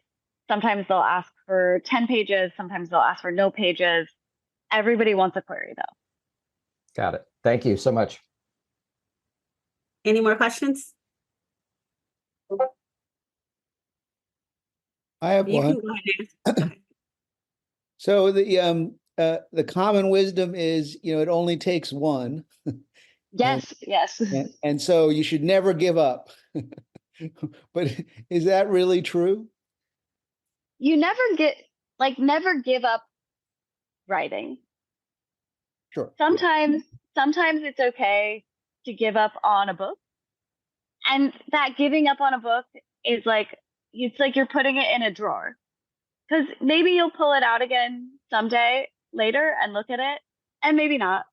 sometimes they'll ask for 10 pages, sometimes they'll ask for no pages. Everybody wants a query though. Got it. Thank you so much. Any more questions? I have You one. can go ahead and ask. So the common wisdom is, it only takes one. Yes, yes. And so you should never give up. But is that really true? You never give up writing. Sure. Sometimes it's okay to give up on a book. And that giving up on a book is it's like you're putting it in a drawer. Because maybe you'll pull it out again someday later and look at it, and maybe not.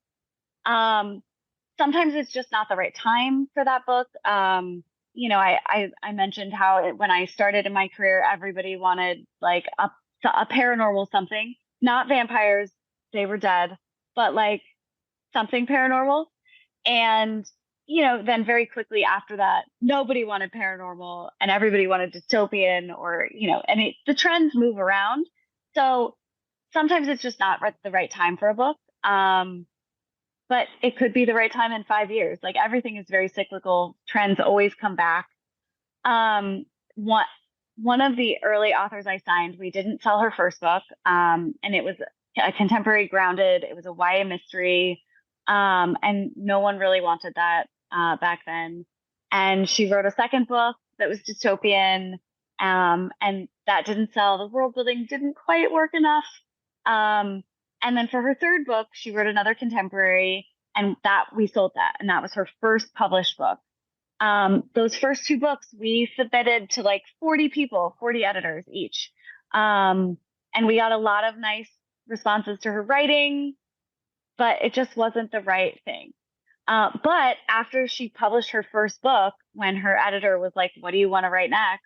Sometimes it's just not the right time for that book. I mentioned how when I started in my career, everybody wanted like a paranormal something, not vampires, they were dead, but like something paranormal. And then very quickly after that, nobody wanted paranormal and everybody wanted dystopian the trends move around. So sometimes it's just not the right time for a book. But it could be the right time in 5 years. Like everything is very cyclical. Trends always come back. One of the early authors I signed, we didn't sell her first book. And it was a contemporary grounded. It was a YA mystery. And no one really wanted that back then. And she wrote a second book that was dystopian, and that didn't sell. The world building didn't quite work enough. And then for her third book, she wrote another contemporary, and that we sold that, and that was her first published book. Those first two books we submitted to like 40 people, 40 editors each, and we got a lot of nice responses to her writing, but it just wasn't the right thing. But after she published her first book, when her editor was like, what do you want to write next?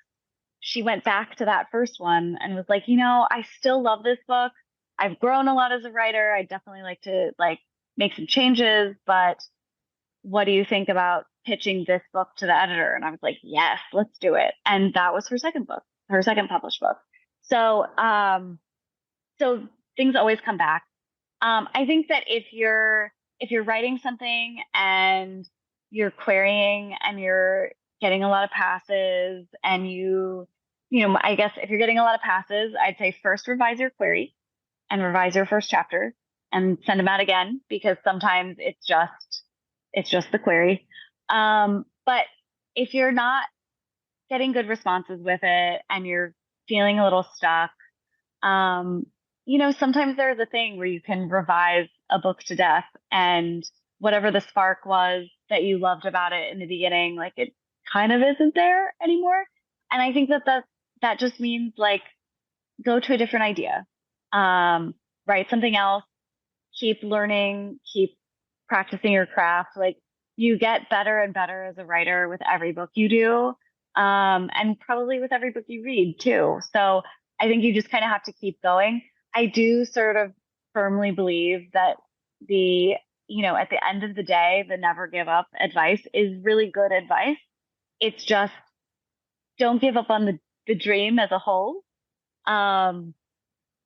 She went back to that first one and was like, I still love this book. I've grown a lot as a writer. I definitely like to make some changes, but what do you think about pitching this book to the editor? And I was like, yes, let's do it. And that was her second book, her second published book. So, so things always come back. I think that if you're writing something and you're querying and you're getting a lot of passes and I guess if you're getting a lot of passes, I'd say first revise your query and revise your first chapter and send them out again, because sometimes it's just the query. But if you're not getting good responses with it and you're feeling a little stuck, sometimes there's a thing where you can revise a book to death, and whatever the spark was that you loved about it in the beginning, like it kind of isn't there anymore. And I think that just means like go to a different idea, write something else, keep learning, keep practicing your craft. Like you get better and better as a writer with every book you do, and probably with every book you read too. So I think you just kind of have to keep going. I do sort of firmly believe that at the end of the day, the never give up advice is really good advice. It's just don't give up on the dream as a whole. I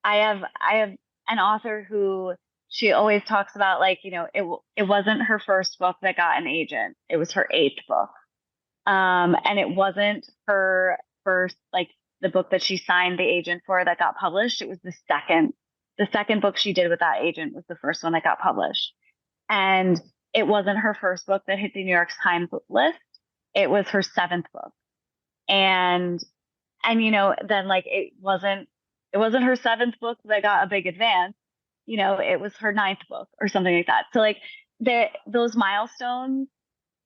have an author who she always talks about, like, it wasn't her first book that got an agent. It was her 8th book. And it wasn't her first, like the book that she signed the agent for that got published. It was the second book she did with that agent was the first one that got published. And it wasn't her first book that hit the New York Times list. It was her 7th book. And then like it wasn't her 7th book that got a big advance. It was her 9th book or something like that. So like those milestones,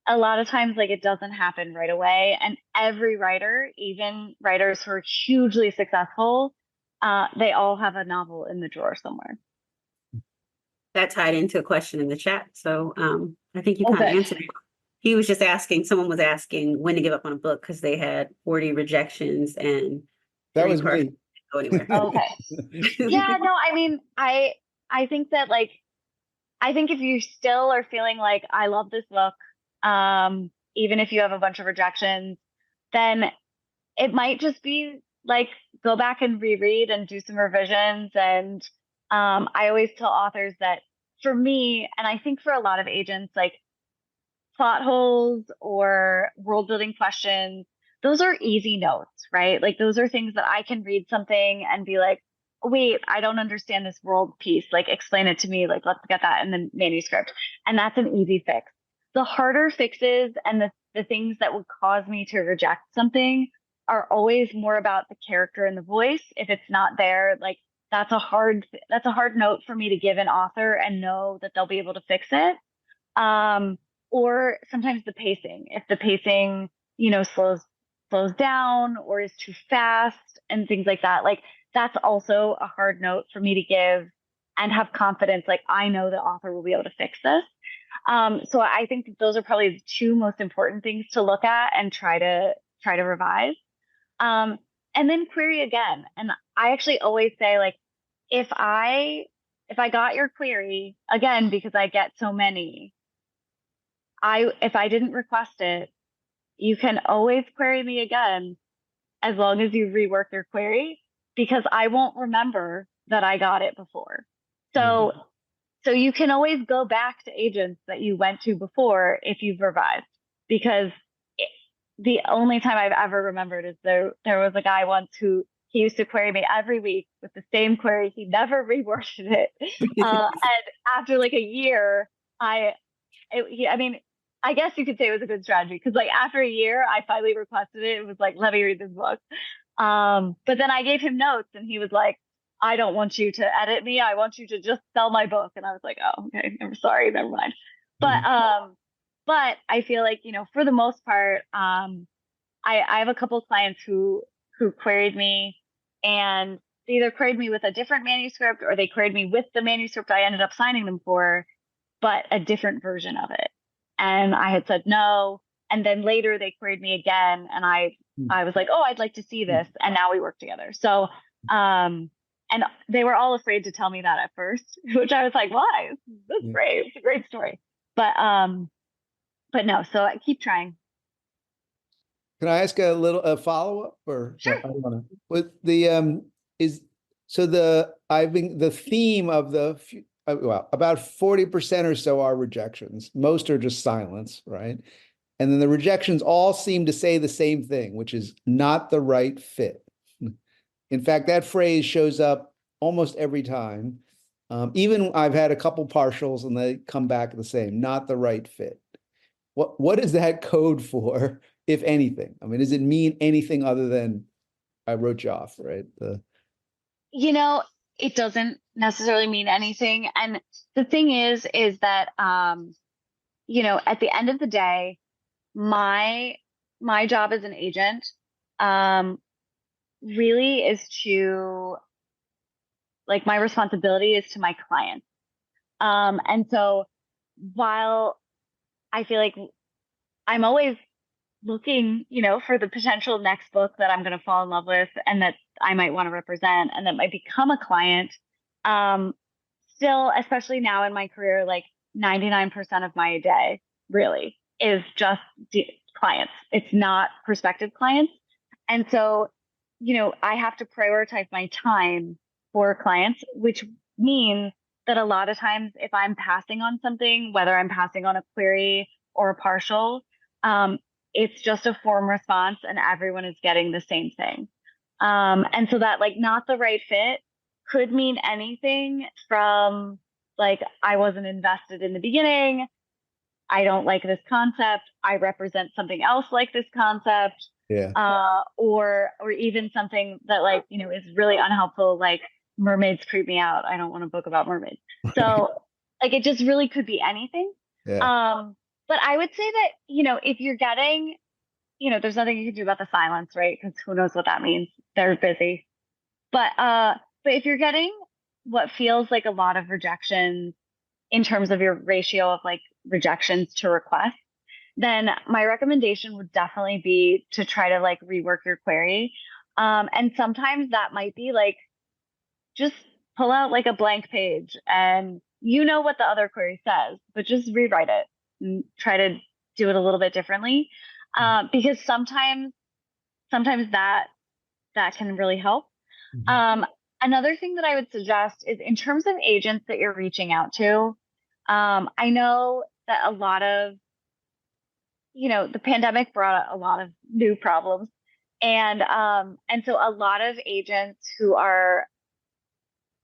a lot of times like it doesn't happen right away. And every writer, even writers who are hugely successful, they all have a novel in the drawer somewhere. That tied into a question in the chat. So I think you kind of answered it. He was just asking, someone was asking when to give up on a book because they had 40 rejections and That 3 was parts me. didn't go anywhere. Okay. Yeah, no, I mean, I think that like I think if you still are feeling like I love this book, even if you have a bunch of rejections, then it might just be like go back and reread and do some revisions. And I always tell authors that for me, and I think for a lot of agents, like plot holes or world building questions, those are easy notes, right? Like those are things that I can read something and be like, wait, I don't understand this world piece. Like explain it to me. Like let's get that in the manuscript. And that's an easy fix. The harder fixes and the things that would cause me to reject something are always more about the character and the voice. If it's not there, like that's a hard note for me to give an author and know that they'll be able to fix it. Or sometimes the pacing, if the pacing, slows down or is too fast and things like that, like that's also a hard note for me to give and have confidence. Like I know the author will be able to fix this. So I think that those are probably the two most important things to look at and try to revise. And then query again. And I actually always say like, if I got your query again, because I get so many, if I didn't request it, you can always query me again as long as you rework your query, because I won't remember that I got it before. So you can always go back to agents that you went to before if you've revised, because the only time I've ever remembered is there was a guy once who he used to query me every week with the same query. He never reworded it. And after like a year, I mean, I guess you could say it was a good strategy, because like after a year, I finally requested it. It was like, let me read this book. But then I gave him notes and he was like, I don't want you to edit me. I want you to just sell my book. And I was like, oh, okay, I'm sorry, never mind. But I feel like, for the most part, I have a couple of clients who queried me, and they either queried me with a different manuscript or they queried me with the manuscript I ended up signing them for, but a different version of it. And I had said no. And then later they queried me again. And I was like, oh, I'd like to see this. And now we work together. So, and they were all afraid to tell me that at first, which I was like, why? That's great. It's a great story. But no, so I keep trying. Can I ask a follow-up, or Sure. I don't want to, with the the theme of about 40% or so are rejections. Most are just silence, right? And then the rejections all seem to say the same thing, which is not the right fit. In fact, that phrase shows up almost every time. Even I've had a couple partials and they come back the same, not the right fit. What is that code for, if anything? I mean, does it mean anything other than I wrote you off, right? It doesn't necessarily mean anything. And the thing is that, at the end of the day, my job as an agent, really is to, like, my responsibility is to my clients. And so while I feel like I'm always looking, for the potential next book that I'm going to fall in love with and that I might want to represent and that might become a client. Still, especially now in my career, like 99% of my day really is just clients. It's not prospective clients. And so, I have to prioritize my time for clients, which means that a lot of times if I'm passing on something, whether I'm passing on a query or a partial, it's just a form response and everyone is getting the same thing. And so that, like, not the right fit could mean anything from, like, I wasn't invested in the beginning, I don't like this concept, I represent something else like this concept. Yeah. Or even something that, like, is really unhelpful, like mermaids creep me out, I don't want a book about mermaids. So like it just really could be anything. Yeah. But I would say that, if you're getting, there's nothing you can do about the silence, right? Because who knows what that means. They're busy. But if you're getting what feels like a lot of rejections in terms of your ratio of like rejections to requests, then my recommendation would definitely be to try to like rework your query. And sometimes that might be like just pull out like a blank page and you know what the other query says, but just rewrite it and try to do it a little bit differently. Because sometimes that can really help. Another thing that I would suggest is in terms of agents that you're reaching out to, I know that a lot of, the pandemic brought a lot of new problems. And so a lot of agents who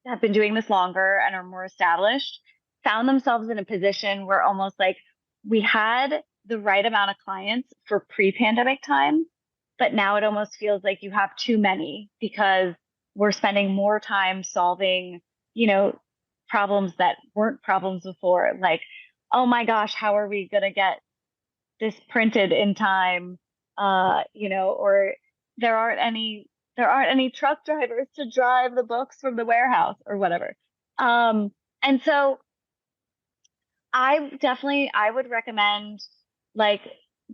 have been doing this longer and are more established found themselves in a position where almost like we had the right amount of clients for pre-pandemic time, but now it almost feels like you have too many because we're spending more time solving, problems that weren't problems before. Like, oh my gosh, how are we going to get this printed in time? Or there aren't any truck drivers to drive the books from the warehouse or whatever. And so I would recommend like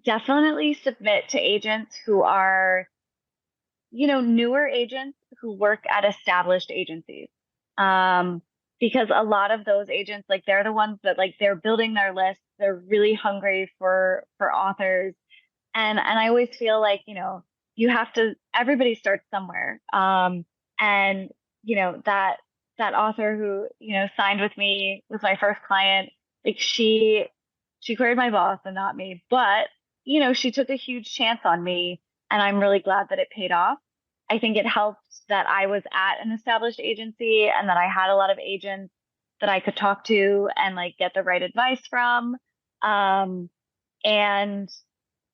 definitely submit to agents who are, newer agents who work at established agencies. Because a lot of those agents, like they're the ones that like they're building their list. They're really hungry for authors. And I always feel like, everybody starts somewhere. And that author who, signed with me was my first client. Like she queried my boss and not me, but, she took a huge chance on me and I'm really glad that it paid off. I think it helped that I was at an established agency and that I had a lot of agents that I could talk to and like get the right advice from. And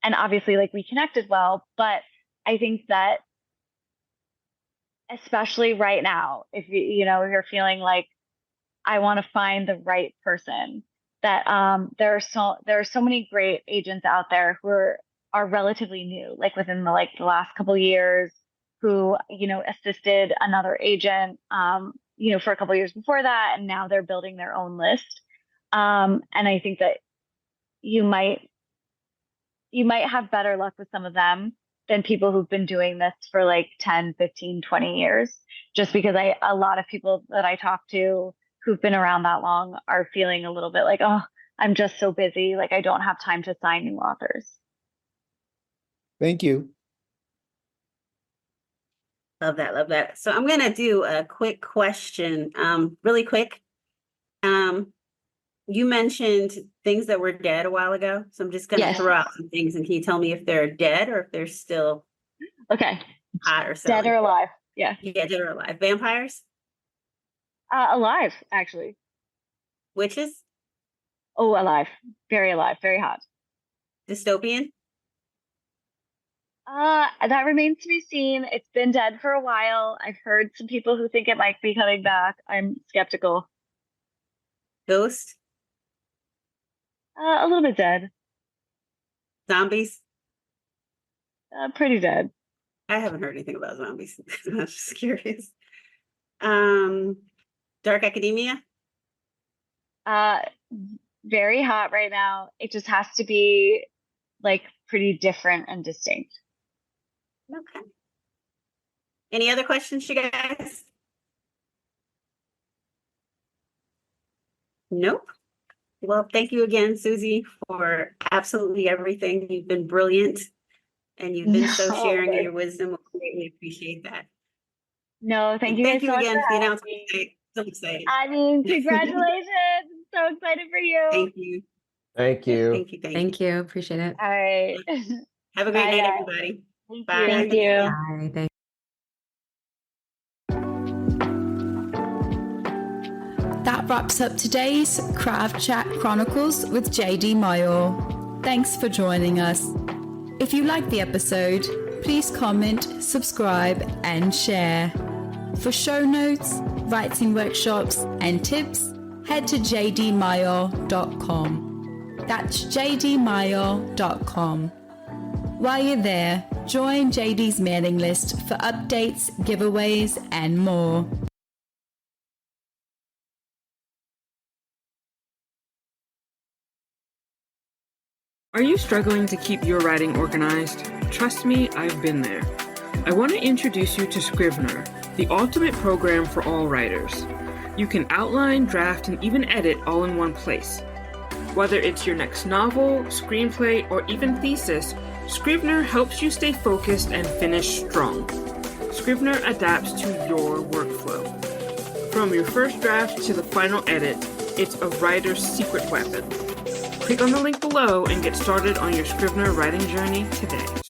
obviously like we connected well, but I think that especially right now, if you're feeling like I want to find the right person, that there are so many great agents out there who are relatively new, like within the last couple years, who assisted another agent for a couple years before that, and now they're building their own list. And I think that you might have better luck with some of them than people who've been doing this for like 10, 15, 20 years, just because a lot of people that I talk to who've been around that long are feeling a little bit like, oh, I'm just so busy. Like I don't have time to sign new authors. Thank you. Love that. Love that. So I'm going to do a quick question, really quick. You mentioned things that were dead a while ago. So I'm just going to throw out some things, and can you tell me if they're dead or if they're still hot or selling? Dead or alive? Yeah. Yeah, dead or alive. Vampires? Alive, actually. Witches? Oh, alive. Very alive. Very hot. Dystopian? That remains to be seen. It's been dead for a while. I've heard some people who think it might be coming back. I'm skeptical. Ghost? A little bit dead. Zombies? Pretty dead. I haven't heard anything about zombies. I'm just curious. Dark academia? Very hot right now. It just has to be like pretty different and distinct. Okay. Any other questions, you guys? Nope. Well, thank you again, Susie, for absolutely everything. You've been brilliant, and you've been so sharing in your wisdom. We greatly appreciate that. No, thank you. Thank you so again much for the having announcement. me. So excited. I mean, congratulations. So excited for you. Thank you. Thank you. Thank you. Thank you. Appreciate it. All right. Have a great Bye, night, guys. everybody. Thank Bye. you. Thank you. Bye. Thank That wraps up today's Craft Chat Chronicles with JD Mayor. Thanks for joining us. If you liked the episode, please comment, subscribe, and share. For show notes, writing workshops, and tips, head to jdmayor.com. That's jdmayor.com. While you're there, join JD's mailing list for updates, giveaways, and more. Are you struggling to keep your writing organized? Trust me, I've been there. I want to introduce you to Scrivener, the ultimate program for all writers. You can outline, draft, and even edit all in one place. Whether it's your next novel, screenplay, or even thesis, Scrivener helps you stay focused and finish strong. Scrivener adapts to your workflow. From your first draft to the final edit, it's a writer's secret weapon. Click on the link below and get started on your Scrivener writing journey today.